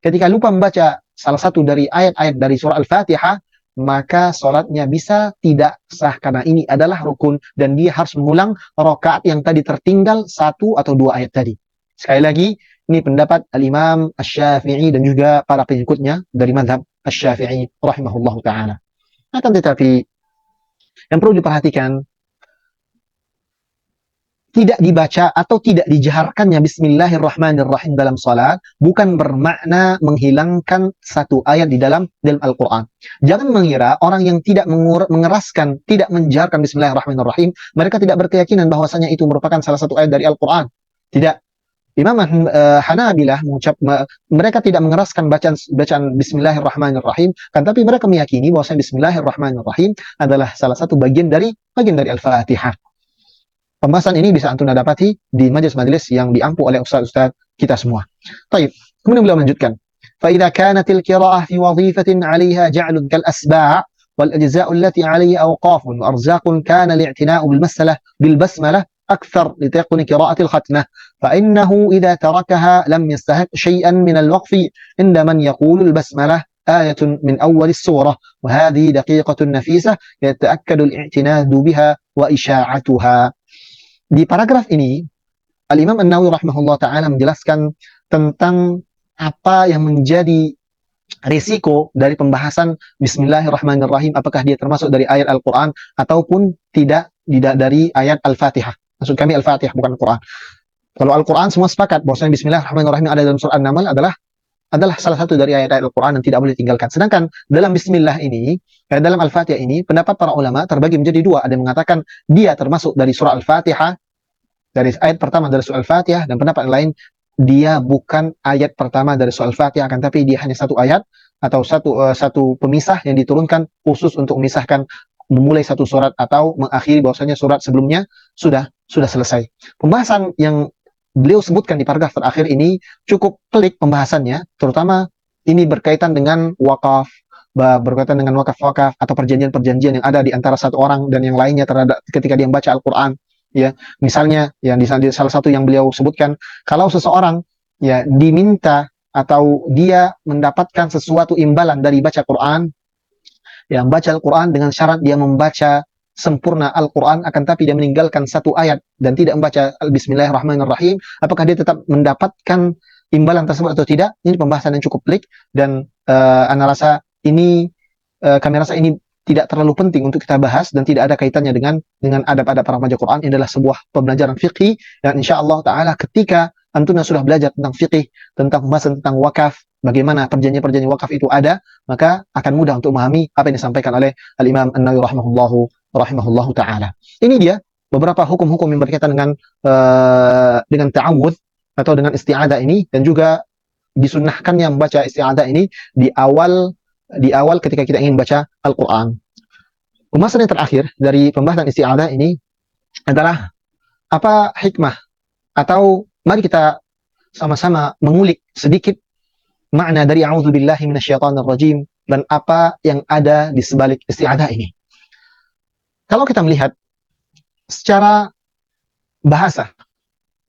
Ketika lupa membaca salah satu dari ayat-ayat dari surah Al-Fatihah, maka salatnya bisa tidak sah karena ini adalah rukun dan dia harus mengulang rakaat yang tadi tertinggal satu atau dua ayat tadi. Sekali lagi, ini pendapat Al-Imam Asy-Syafi'i dan juga para pengikutnya dari mazhab Asy-Syafi'i rahimahullahu taala. Akan tetapi yang perlu diperhatikan, tidak dibaca atau tidak dijaharkannya bismillahirrahmanirrahim dalam salat bukan bermakna menghilangkan satu ayat di dalam Al-Quran. Jangan mengira orang yang tidak mengeraskan, tidak menjaharkan bismillahirrahmanirrahim, mereka tidak berkeyakinan bahwasanya itu merupakan salah satu ayat dari Al-Quran. Tidak. Imam Hanabilah mereka tidak mengeraskan bacaan bismillahirrahmanirrahim, kan tapi mereka meyakini bahwasanya bismillahirrahmanirrahim adalah salah satu bagian dari Al-Fatihah. Pembahasan ini bisa antum dapati di majelis-majelis yang diampu oleh ustaz-ustaz kita semua. Baik, kemudian beliau melanjutkan. فإذا كانت القراءة في وظيفة عليها جعل كالأسباع والأجزاء التي عليها أوقاف وأرزاق كان الاعتناء بالبسملة أكثر لتيقن قراءة الختمة فإنه إذا تركها لم يستحق شيئا من الوقف عند من يقول البسملة آية من أول السورة وهذه دقيقة نفيسة يتأكد الاعتناد بها وإشاعتها. Di paragraf ini, Al-Imam An-Nawawi rahimahullah ta'ala menjelaskan tentang apa yang menjadi risiko dari pembahasan bismillahirrahmanirrahim, apakah dia termasuk dari ayat Al-Quran ataupun tidak dari ayat Al-Fatihah. Maksud kami Al-Fatihah, bukan Al-Quran. Kalau Al-Quran semua sepakat bahwasanya bismillahirrahmanirrahim ada dalam surah An-Naml adalah salah satu dari ayat-ayat Al-Quran yang tidak boleh ditinggalkan. Sedangkan dalam bismillah ini, dalam Al-Fatihah ini, pendapat para ulama terbagi menjadi dua. Ada yang mengatakan dia termasuk dari surah Al-Fatihah, dari ayat pertama dari surah Al-Fatihah, dan pendapat lain dia bukan ayat pertama dari surah Al-Fatihah, akan tapi dia hanya satu ayat atau satu pemisah yang diturunkan khusus untuk memisahkan memulai satu surat atau mengakhiri bahwasanya surat sebelumnya sudah selesai. Pembahasan yang beliau sebutkan di paragraf terakhir ini cukup pelik pembahasannya, terutama ini berkaitan dengan wakaf, atau perjanjian-perjanjian yang ada di antara satu orang dan yang lainnya terhadap ketika dia membaca Al-Quran. Ya, misalnya yang di salah satu yang beliau sebutkan, kalau seseorang ya diminta atau dia mendapatkan sesuatu imbalan dari baca Quran, yang baca Al-Quran dengan syarat dia membaca sempurna Al-Quran, akan tapi dia meninggalkan satu ayat dan tidak membaca Bismillahirrahmanirrahim, apakah dia tetap mendapatkan imbalan tersebut atau tidak? Ini pembahasan yang cukup pelik dan kami rasa ini tidak terlalu penting untuk kita bahas dan tidak ada kaitannya dengan adab-adab para pembaca Quran. Ini adalah sebuah pembelajaran fikih dan insya Allah Ta'ala ketika Antuna sudah belajar tentang fikih, tentang pembahasan tentang wakaf, bagaimana perjanjian-perjanjian wakaf itu ada, maka akan mudah untuk memahami apa yang disampaikan oleh Al-Imam An-Nawawi rahimahullahu taala. Ini dia beberapa hukum-hukum yang berkaitan dengan ta'awudz atau dengan isti'adzah ini, dan juga disunnahkannya membaca isti'adzah ini di awal ketika kita ingin baca Al-Qur'an. Pembahasan yang terakhir dari pembahasan isti'adzah ini adalah apa hikmah, atau mari kita sama-sama mengulik sedikit makna dari a'udzubillahi minasyaitonir rajim dan apa yang ada di sebalik isti'adzah ini. Kalau kita melihat secara bahasa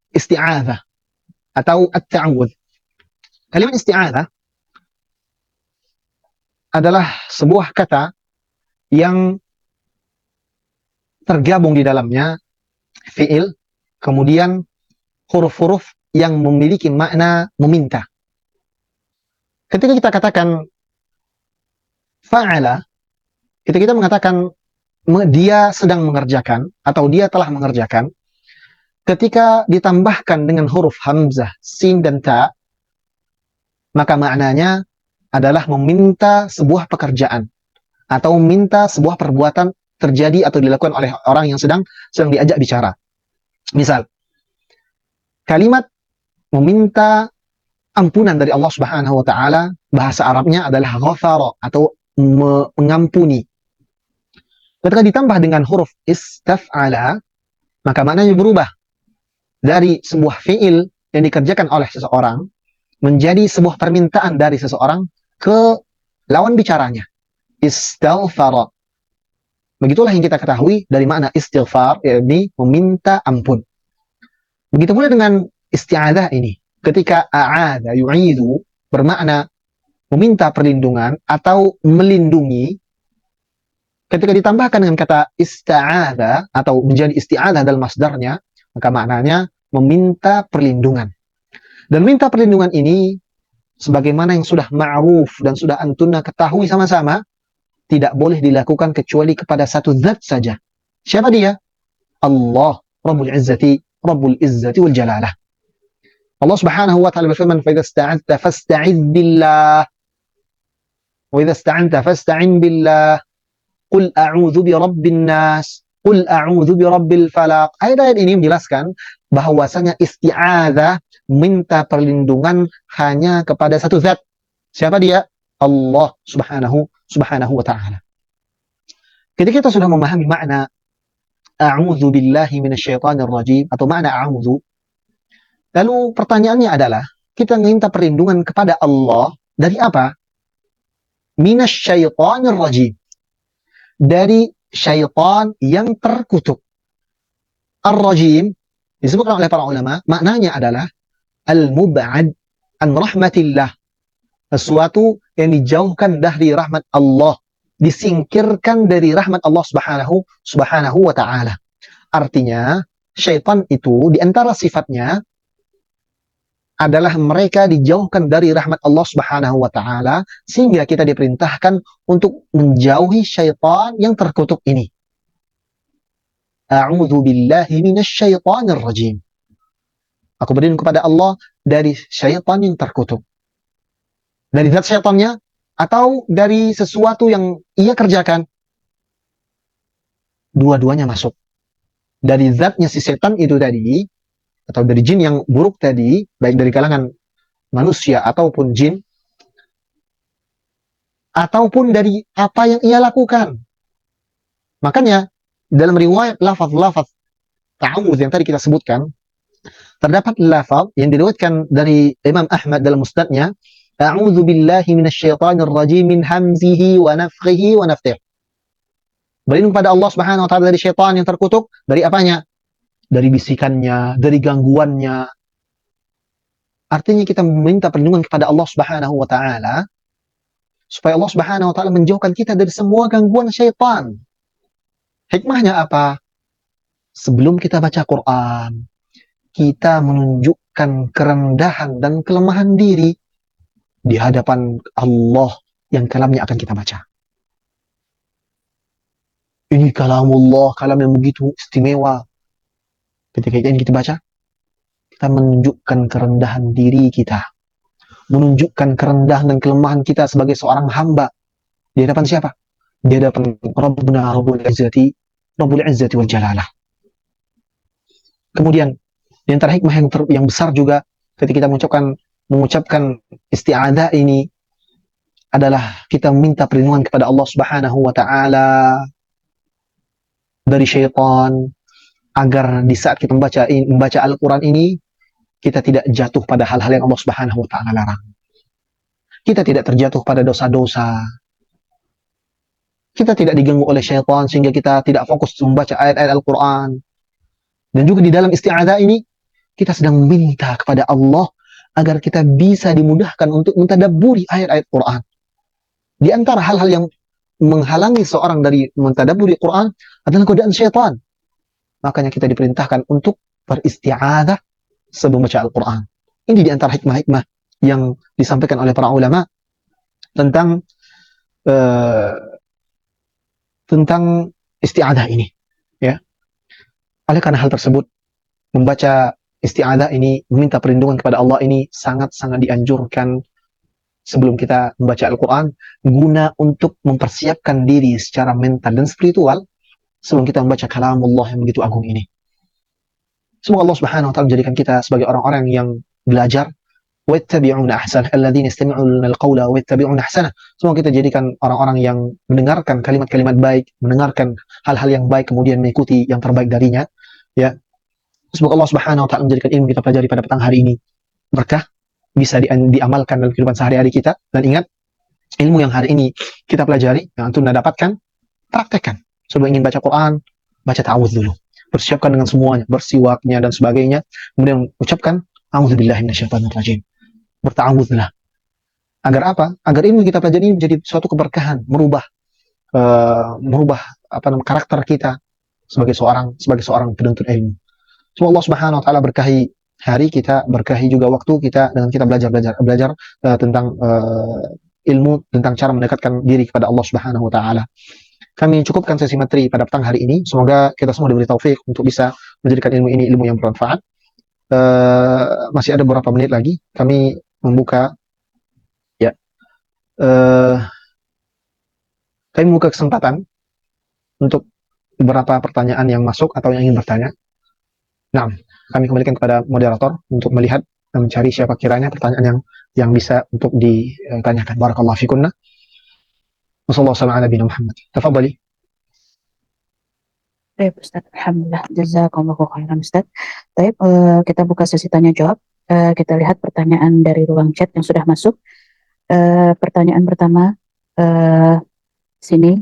isti'adzah atau at-ta'awudz, kalimat isti'adzah adalah sebuah kata yang tergabung di dalamnya fi'il, kemudian huruf-huruf yang memiliki makna meminta. Ketika kita katakan fa'ala, ketika kita mengatakan dia sedang mengerjakan atau dia telah mengerjakan, ketika ditambahkan dengan huruf hamzah, sin dan ta, maka maknanya adalah meminta sebuah pekerjaan atau meminta sebuah perbuatan terjadi atau dilakukan oleh orang yang sedang diajak bicara. Misal, kalimat meminta ampunan dari Allah Subhanahu wa taala, bahasa Arabnya adalah ghafara atau mengampuni. Ketika ditambah dengan huruf istaf'ala, maka maknanya berubah dari sebuah fi'il yang dikerjakan oleh seseorang menjadi sebuah permintaan dari seseorang ke lawan bicaranya. Istighfar. Begitulah yang kita ketahui dari makna istighfar, yakni meminta ampun. Begitu pula dengan isti'adzah ini. Ketika a'adha yu'idu bermakna meminta perlindungan atau melindungi, ketika ditambahkan dengan kata ista'adha atau menjadi isti'adzah dalam masdarnya, maka maknanya meminta perlindungan. Dan minta perlindungan ini, sebagaimana yang sudah ma'ruf dan sudah antuna ketahui sama-sama, tidak boleh dilakukan kecuali kepada satu zat saja. Siapa dia? Allah, Rabbul Izzati wal Jalalah. Allah Subhanahu wa taala berfirman, "Fa idza ista'anta fasta'idz billah. Wa idza ista'anta fasta'in billah. Qul a'udzu birabbin nas. Qul a'udzu birabbil falaq." Ayat-ayat ini menjelaskan bahwasanya isti'adzah, minta perlindungan hanya kepada satu zat. Siapa dia? Allah Subhanahu wa taala. Ketika kita sudah memahami makna a'udzu billahi minasyaitonir rajim atau makna a'udzu, lalu pertanyaannya adalah, kita minta perlindungan kepada Allah dari apa? Minasyaitonir rajim. Dari syaitan yang terkutuk. Ar-rajim disebutkan oleh para ulama, maknanya adalah al-mub'ad an rahmatillah. Sesuatu yang dijauhkan dari rahmat Allah, disingkirkan dari rahmat Allah Subhanahu wa taala. Artinya, syaitan itu di antara sifatnya adalah mereka dijauhkan dari rahmat Allah Subhanahu wa taala, sehingga kita diperintahkan untuk menjauhi syaitan yang terkutuk ini. A'udzu billahi minasyaitonir rajim. Aku berlindung kepada Allah dari syaitan yang terkutuk. Dari zat syaitannya atau dari sesuatu yang ia kerjakan. Dua-duanya masuk. Dari zatnya si setan itu tadi, atau dari jin yang buruk tadi, baik dari kalangan manusia ataupun jin, ataupun dari apa yang ia lakukan. Makanya dalam riwayat lafaz-lafaz ta'awudz yang tadi kita sebutkan, terdapat lafaz yang diriwayatkan dari Imam Ahmad dalam musnadnya, a'udzu billahi minasyaitonir rajim min hamzihi wa nafthihi wa nafthihi. Berlindung pada Allah Subhanahu wa taala dari syaitan yang terkutuk, dari apanya? Dari bisikannya, dari gangguannya. Artinya kita meminta perlindungan kepada Allah Subhanahu wa taala supaya Allah Subhanahu wa taala menjauhkan kita dari semua gangguan syaitan. Hikmahnya apa? Sebelum kita baca Quran, kita menunjukkan kerendahan dan kelemahan diri di hadapan Allah yang kalamnya akan kita baca. Ini kalamullah, kalam yang begitu istimewa. Ketika kita baca, kita menunjukkan kerendahan diri kita, menunjukkan kerendahan dan kelemahan kita sebagai seorang hamba di hadapan siapa? Di hadapan Rabbuna Rabbul Izzati wal Jalalah. Kemudian di antara hikmah yang besar juga ketika kita mengucapkan isti'adzah ini adalah kita meminta perlindungan kepada Allah Subhanahu wa taala dari syaitan, agar di saat kita membaca Al-Qur'an ini kita tidak jatuh pada hal-hal yang Allah Subhanahu wa taala larang. Kita tidak terjatuh pada dosa-dosa. Kita tidak diganggu oleh syaitan sehingga kita tidak fokus membaca ayat-ayat Al-Qur'an. Dan juga di dalam isti'adzah ini kita sedang meminta kepada Allah agar kita bisa dimudahkan untuk mentadabburi ayat-ayat Quran. Di antara hal-hal yang menghalangi seorang dari mentadabburi Quran adalah godaan syaitan. Makanya kita diperintahkan untuk beristi'adzah sebelum baca Al-Quran. Ini di antara hikmah-hikmah yang disampaikan oleh para ulama tentang isti'adzah ini. Ya. Oleh karena hal tersebut, membaca isti'adzah ini, meminta perlindungan kepada Allah ini sangat-sangat dianjurkan sebelum kita membaca Al-Quran, guna untuk mempersiapkan diri secara mental dan spiritual sebelum kita membaca kalamullah yang begitu agung ini. Semoga Allah Subhanahu wa taala menjadikan kita sebagai orang-orang yang belajar, wattabi'una ahsanah alladzina yastami'una al-qawla wattabi'una ahsanah. Semoga kita jadikan orang-orang yang mendengarkan kalimat-kalimat baik, mendengarkan hal-hal yang baik kemudian mengikuti yang terbaik darinya, ya. Semoga Allah Subhanahu wa taala menjadikan ilmu kita pelajari pada petang hari ini berkah, bisa diamalkan dalam kehidupan sehari-hari kita. Dan ingat, ilmu yang hari ini kita pelajari, yang antum dapatkan, praktekkan. Sebelum ingin baca Quran, baca ta'awudz dulu. Persiapkan dengan semuanya, bersiwaknya dan sebagainya. Kemudian ucapkan a'udzubillahi minasyaitonirrajim. Berta'awudzlah. Agar apa? Agar ilmu kita pelajari ini menjadi suatu keberkahan, merubah karakter kita sebagai seorang penuntut ilmu. Semoga Allah Subhanahu wa taala berkahi hari kita, berkahi juga waktu kita dengan kita belajar tentang ilmu, tentang cara mendekatkan diri kepada Allah Subhanahu wa taala. Kami cukupkan sesi materi pada petang hari ini. Semoga kita semua diberi taufik untuk bisa menjadikan ilmu ini ilmu yang bermanfaat. Masih ada beberapa menit lagi kami membuka kami membuka kesempatan untuk beberapa pertanyaan yang masuk atau yang ingin bertanya. Nah, kami kembalikan kepada moderator untuk melihat dan mencari siapa kiranya pertanyaan yang bisa untuk ditanyakan. Barakallahu fikunna. Wassallallahu ala nabiyina Muhammad. Tafadhali. Baik, Ustaz. Alhamdulillah. Jazakallahu khairan, Ustaz. Baik, kita buka sesi tanya jawab. Kita lihat pertanyaan dari ruang chat yang sudah masuk. Pertanyaan pertama, sini.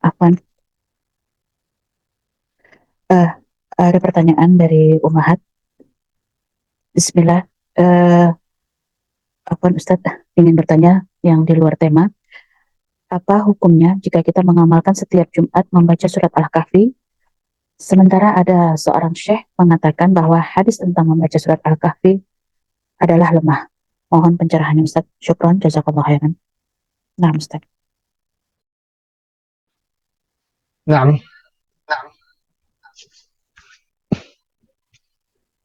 Afwan. Ada pertanyaan dari Umahat. Bismillah. Afwan, Ustaz, ingin bertanya yang di luar tema. Apa hukumnya jika kita mengamalkan setiap Jumat membaca surat Al-Kahfi, sementara ada seorang syekh mengatakan bahwa hadis tentang membaca surat Al-Kahfi adalah lemah? Mohon pencerahannya, Ustaz. Syukran, jazakallahu khairan. Nah, Ustaz. Nah,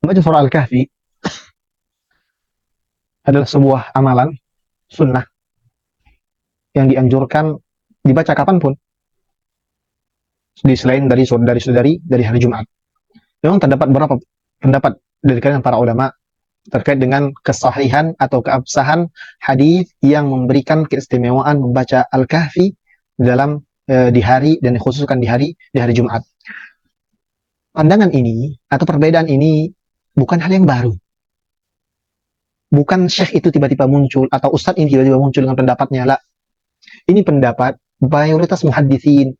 membaca surah Al-Kahfi adalah sebuah amalan sunnah yang dianjurkan dibaca kapanpun, selain dari hari Jumat. Memang terdapat beberapa pendapat dari kalangan para ulama terkait dengan kesahihan atau keabsahan hadis yang memberikan keistimewaan membaca Al-Kahfi dalam di hari, dan dikhususkan di hari Jumat. Pandangan ini atau perbedaan ini bukan hal yang baru. Bukan syekh itu tiba-tiba muncul atau ustadz ini tiba-tiba muncul dengan pendapatnya. Lah, ini pendapat mayoritas muhaditsin.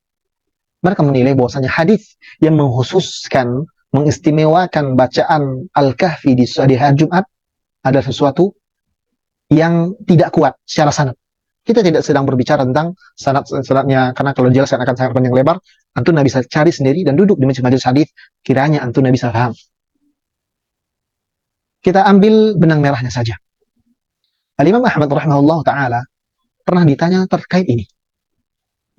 Mereka menilai bahwasanya hadis yang mengkhususkan, mengistimewakan bacaan Al-Kahfi di hari Jumat adalah sesuatu yang tidak kuat secara sanad. Kita tidak sedang berbicara tentang sanadnya, karena kalau dijelaskan akan sangat panjang lebar. Antum bisa cari sendiri dan duduk di majelis hadis, kiranya antum bisa paham. Kita ambil benang merahnya saja. Al-Imam Ahmad rahimahullah ta'ala pernah ditanya terkait ini.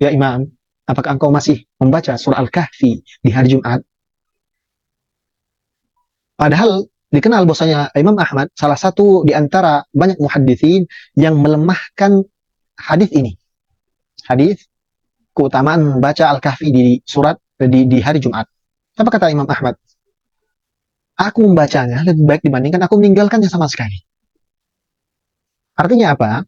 Ya Imam, apakah engkau masih membaca surah Al-Kahfi di hari Jumat? Padahal dikenal bahwasanya Imam Ahmad salah satu di antara banyak muhadditsin yang melemahkan hadis ini. Hadis keutamaan membaca Al-Kahfi di hari Jumat. Apa kata Imam Ahmad? Aku membacanya lebih baik dibandingkan aku meninggalkannya sama sekali. Artinya apa?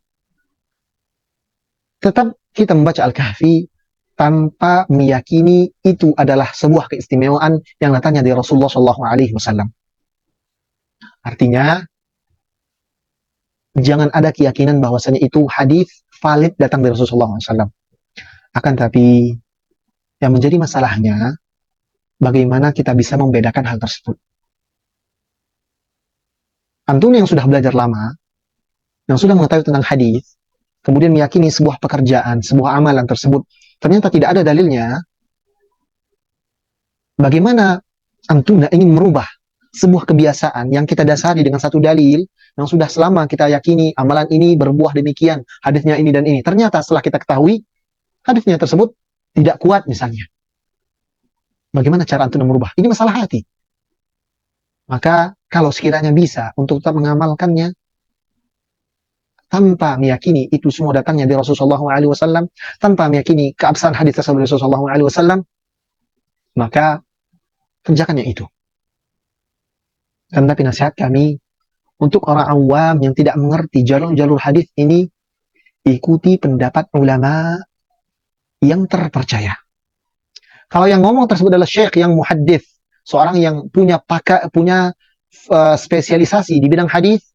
Tetap kita membaca Al-Kahfi tanpa meyakini itu adalah sebuah keistimewaan yang datangnya dari Rasulullah SAW. Artinya, jangan ada keyakinan bahwasanya itu hadis valid datang dari Rasulullah SAW. Akan tapi, yang menjadi masalahnya, bagaimana kita bisa membedakan hal tersebut. Antum yang sudah belajar lama, yang sudah mengetahui tentang hadis, kemudian meyakini sebuah pekerjaan, sebuah amalan tersebut, ternyata tidak ada dalilnya, bagaimana antum ingin merubah sebuah kebiasaan yang kita dasari dengan satu dalil, yang sudah selama kita yakini amalan ini berbuah demikian, hadisnya ini dan ini. Ternyata setelah kita ketahui, hadisnya tersebut tidak kuat misalnya. Bagaimana cara antum merubah? Ini masalah hati. Maka kalau sekiranya bisa untuk tetap mengamalkannya, tanpa meyakini itu semua datangnya dari Rasulullah SAW, tanpa meyakini keabsahan hadis tersebut dari Rasulullah SAW, maka kerjakannya itu. Dan tapi nasihat kami untuk orang awam yang tidak mengerti jalur-jalur hadis ini, ikuti pendapat ulama yang terpercaya. Kalau yang ngomong tersebut adalah syekh yang muhaddits, seorang yang punya spesialisasi di bidang hadis,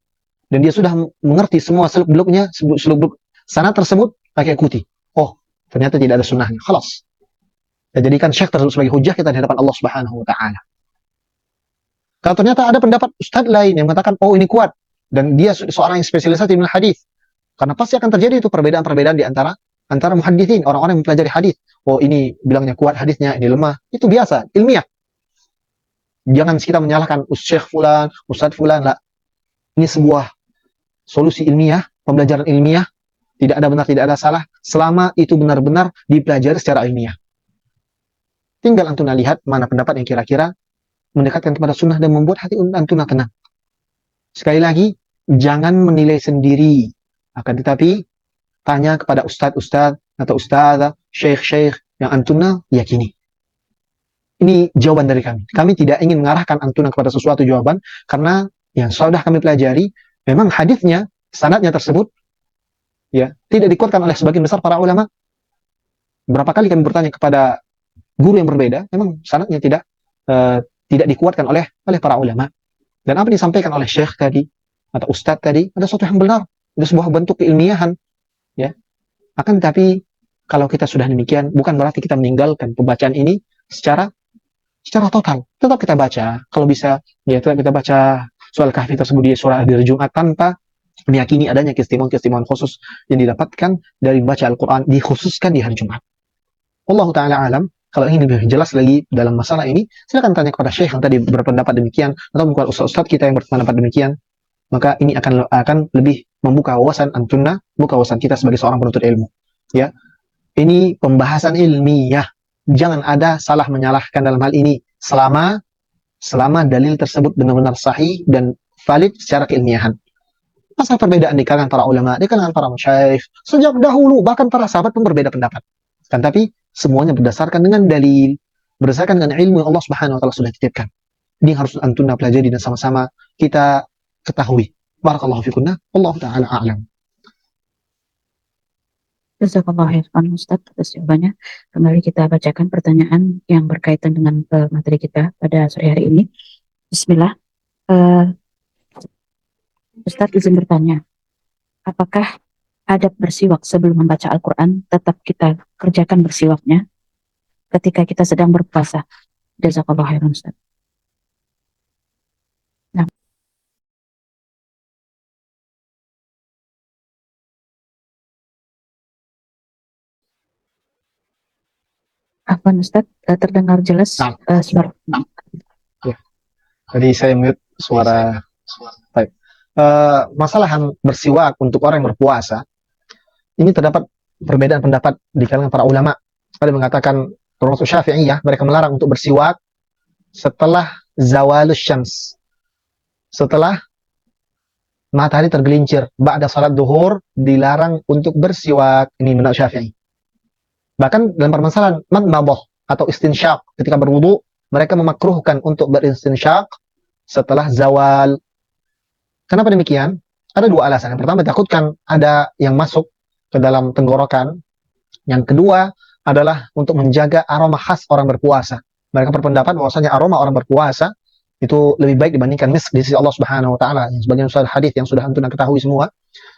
dan dia sudah mengerti semua seluk-beluknya, seluk-beluk sanad tersebut, maka ikuti. Oh, ternyata tidak ada sunnahnya. Khalas. Dan jadikan syekh tersebut sebagai hujah kita di hadapan Allah Subhanahu wa taala. Kalau ternyata ada pendapat ustadz lain yang mengatakan, oh ini kuat, dan dia seorang yang spesialisasi di bidang hadis, karena pasti akan terjadi itu perbedaan-perbedaan di antara muhadditsin, orang-orang yang mempelajari hadis. Oh ini bilangnya kuat hadisnya, ini lemah. Itu biasa, ilmiah. Jangan kita menyalahkan syekh fulan, ustadz fulan, lah. Ini sebuah solusi ilmiah, pembelajaran ilmiah, tidak ada benar, tidak ada salah, selama itu benar-benar dipelajari secara ilmiah. Tinggal antuna lihat mana pendapat yang kira-kira mendekatkan kepada sunnah dan membuat hati antuna tenang. Sekali lagi, jangan menilai sendiri. Akan tetapi, tanya kepada ustadz-ustadz atau ustadzah, syekh-syekh yang antuna yakini. Ini jawaban dari kami. Kami tidak ingin mengarahkan antuna kepada sesuatu jawaban, karena yang sudah kami pelajari, memang hadisnya, sanadnya tersebut, ya tidak dikuatkan oleh sebagian besar para ulama. Berapa kali kami bertanya kepada guru yang berbeda, memang sanadnya tidak dikuatkan oleh para ulama. Dan apa disampaikan oleh syekh tadi atau ustadz tadi ada sesuatu yang benar, ada sebuah bentuk keilmiahan, ya. Akan tapi kalau kita sudah demikian, bukan berarti kita meninggalkan pembacaan ini secara total. Tetap kita baca, kalau bisa ya tetap kita baca soal kahfi tersebut di surah hari Jumat tanpa meyakini adanya keistimewaan khusus yang didapatkan dari membaca Al-Quran dikhususkan di hari Jumat. Allah Ta'ala alam. Kalau ingin lebih jelas lagi dalam masalah ini, silakan tanya kepada syekh yang tadi berpendapat demikian, atau kepada ustaz-ustaz kita yang berpendapat demikian. Maka ini akan lebih membuka wawasan antuna, membuka wawasan kita sebagai seorang penuntut ilmu. Ya, ini pembahasan ilmiah. Jangan ada salah menyalahkan dalam hal ini, selama dalil tersebut benar-benar sahih dan valid secara keilmiahan. Masalah perbedaan di kalangan para ulama, di kalangan para masyayikh, sejak dahulu bahkan para sahabat pun berbeda pendapat. Kan tapi semuanya berdasarkan dengan dalil, berdasarkan dengan ilmu yang Allah Subhanahu wa taala sudah titipkan. Ini harus antuna pelajari dan sama-sama kita ketahui. Barakallahu fikunna, Allah taala a'lam. Jazakallah khairan Ustaz atas jawabannya. Kembali kita bacakan pertanyaan yang berkaitan dengan materi kita pada sore hari ini. Bismillah. Ustaz izin bertanya, apakah adab bersiwak sebelum membaca Al-Quran tetap kita kerjakan bersiwaknya ketika kita sedang berpuasa? Jazakallah khairan Ustaz. Nah, Afwan Ustaz, terdengar jelas suara. Ya. Jadi saya mute suara. Baik. Masalah bersiwak untuk orang yang berpuasa, ini terdapat perbedaan pendapat di kalangan para ulama. Ada mengatakan termasuk Syafi'iyah, mereka melarang untuk bersiwak setelah zawalus syams, setelah matahari tergelincir. Ba'da salat duhur dilarang untuk bersiwak. Ini menurut Syafi'i. Bahkan dalam permasalahan madmadah atau istinsyaq ketika berwudu, mereka memakruhkan untuk beristinsyak setelah zawal. Kenapa demikian? Ada dua alasan. Yang pertama, takutkan ada yang masuk ke dalam tenggorokan. Yang kedua adalah untuk menjaga aroma khas orang berpuasa. Mereka berpendapat bahwasanya aroma orang berpuasa itu lebih baik dibandingkan misk di sisi Allah Subhanahu wa taala. Sebagian hadis yang sudah antum ketahui semua.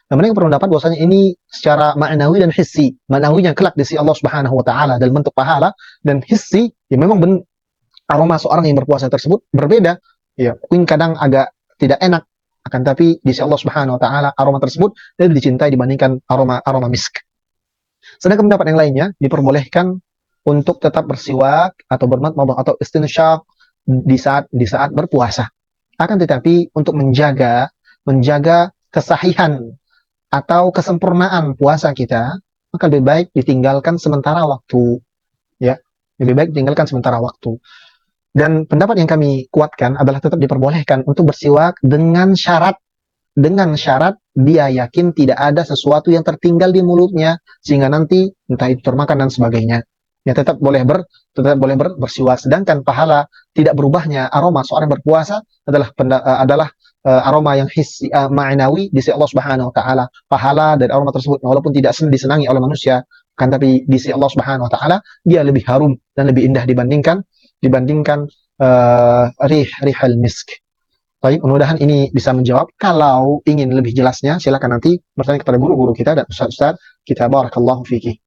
Dan mereka berpendapat bahwasanya ini secara ma'nawi dan hissi. Ma'nawinya kelak di sisi Allah Subhanahu wa taala dalam bentuk pahala, dan hissi ya memang aroma seorang yang berpuasa tersebut berbeda. Ya, mungkin kadang agak tidak enak, akan tapi di sisi Allah Subhanahu wa taala aroma tersebut lebih dicintai dibandingkan aroma misk. Sedangkan pendapat yang lainnya diperbolehkan untuk tetap bersiwak atau bermadmadah atau istinsyak di saat berpuasa. Akan tetapi untuk menjaga kesahihan atau kesempurnaan puasa kita, maka lebih baik ditinggalkan sementara waktu. Ya, lebih baik ditinggalkan sementara waktu. Dan pendapat yang kami kuatkan adalah tetap diperbolehkan untuk bersiwak dengan syarat dia yakin tidak ada sesuatu yang tertinggal di mulutnya sehingga nanti entah itu termakan dan sebagainya. Ya, tetap boleh bersiwak. Sedangkan pahala tidak berubahnya aroma seorang berpuasa adalah aroma yang hissi, ma'nawi di sisi Allah Subhanahu wa taala. Pahala dari aroma tersebut walaupun tidak disenangi oleh manusia, kan tapi di sisi Allah Subhanahu wa taala dia lebih harum dan lebih indah dibandingkan rihal misk. Baik, mudah-mudahan ini bisa menjawab. Kalau ingin lebih jelasnya, silakan nanti bertanya kepada guru-guru kita dan ustaz-ustaz kita. Barakallahu fiki.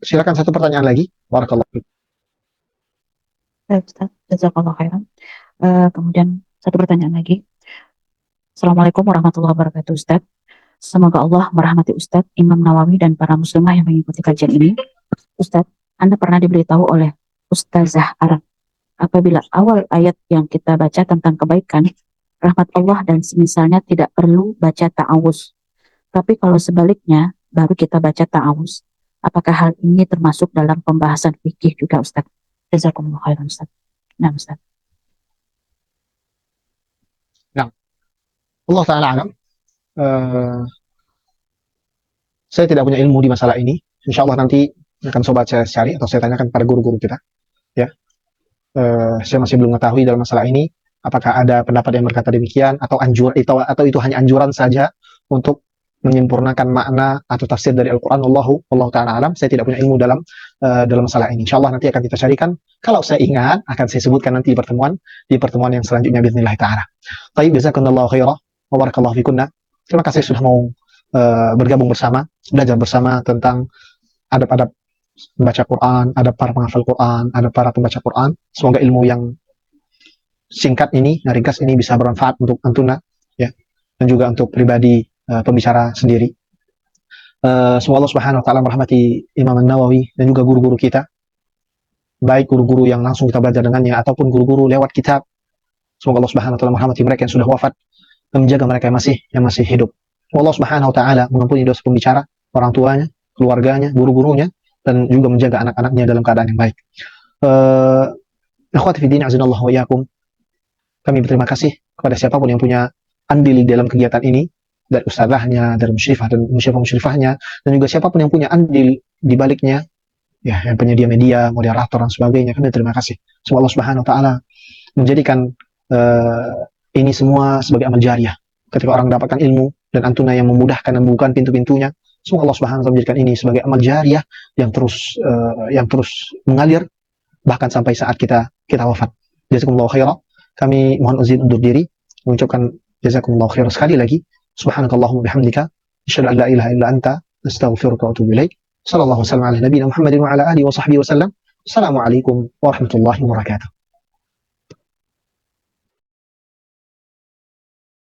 Silakan satu pertanyaan lagi. Barakallahu fiki. Baik, Ustaz. Jazakallah khairan. Kemudian satu pertanyaan lagi. Assalamualaikum warahmatullahi wabarakatuh, Ustaz. Semoga Allah merahmati Ustaz, Imam Nawawi, dan para muslimah yang mengikuti kajian ini. Ustaz, Anda pernah diberitahu oleh Ustazah Arab, apabila awal ayat yang kita baca tentang kebaikan, rahmat Allah dan semisalnya tidak perlu baca ta'awuz. Tapi kalau sebaliknya, baru kita baca ta'awuz. Apakah hal ini termasuk dalam pembahasan fikih juga, Ustaz? Jazakumullah khairan, Ustaz. Nah, Ustaz. Nah, Allah Ta'ala alam. Saya tidak punya ilmu di masalah ini. Insya Allah nanti akan sobat saya cari atau saya tanyakan pada guru-guru kita. Ya, saya masih belum mengetahui dalam masalah ini apakah ada pendapat yang berkata demikian atau atau itu hanya anjuran saja untuk menyempurnakan makna atau tafsir dari Al-Quran. Allah Ta'ala alam. Saya tidak punya ilmu dalam masalah ini. Insya Allah nanti akan kita carikan. Kalau saya ingat akan saya sebutkan nanti di pertemuan yang selanjutnya bismillah ta'ala. Baik, jazakumullahu khairah wa barakallahu fikunna. Terima kasih sudah mau bergabung bersama, belajar bersama tentang adab-adab membaca Quran, adab para penghafal Quran, adab para pembaca Quran. Semoga ilmu yang singkat ini, ringkas ini bisa bermanfaat untuk antuna, ya, dan juga untuk pribadi pembicara sendiri. Semoga Allah Subhanahu wa taala merahmati Imam Nawawi dan juga guru-guru kita, baik guru-guru yang langsung kita belajar dengannya ataupun guru-guru lewat kitab. Semoga Allah Subhanahu wa taala merahmati mereka yang sudah wafat dan menjaga mereka yang masih hidup. Allah Subhanahu wa taala mengampuni dosa pembicara, orang tuanya, keluarganya, guru-gurunya, dan juga menjaga anak-anaknya dalam keadaan yang baik. Akhwati fi din, azinallahu wa iyyakum. Kami berterima kasih kepada siapapun yang punya andil dalam kegiatan ini, dari ustazahnya, dari musyrifah dan musyrifahnya, dan juga siapapun yang punya andil di baliknya, ya, yang penyedia media, moderator dan sebagainya. Kami terima kasih. Semoga Allah Subhanahu wa taala menjadikan ini semua sebagai amal jariah. Ketika orang mendapatkan ilmu dan antuna yang memudahkan dan membuka pintu-pintunya, semoga Allah Subhanahu wa taala menjadikan ini sebagai amal jariah yang terus mengalir bahkan sampai saat kita wafat. Jazakumullahu khairan. Kami mohon izin undur diri mengucapkan jazakumullahu khairan sekali lagi. Subhanakallahumma bihamdika asyhadu an la ilaha illa anta astaghfiruka wa atubu ilaik. Sallallahu alaihi wa sallam ala nabiyina Muhammadin wa ala alihi wa sahbihi wa sallam. Assalamualaikum warahmatullahi wabarakatuh.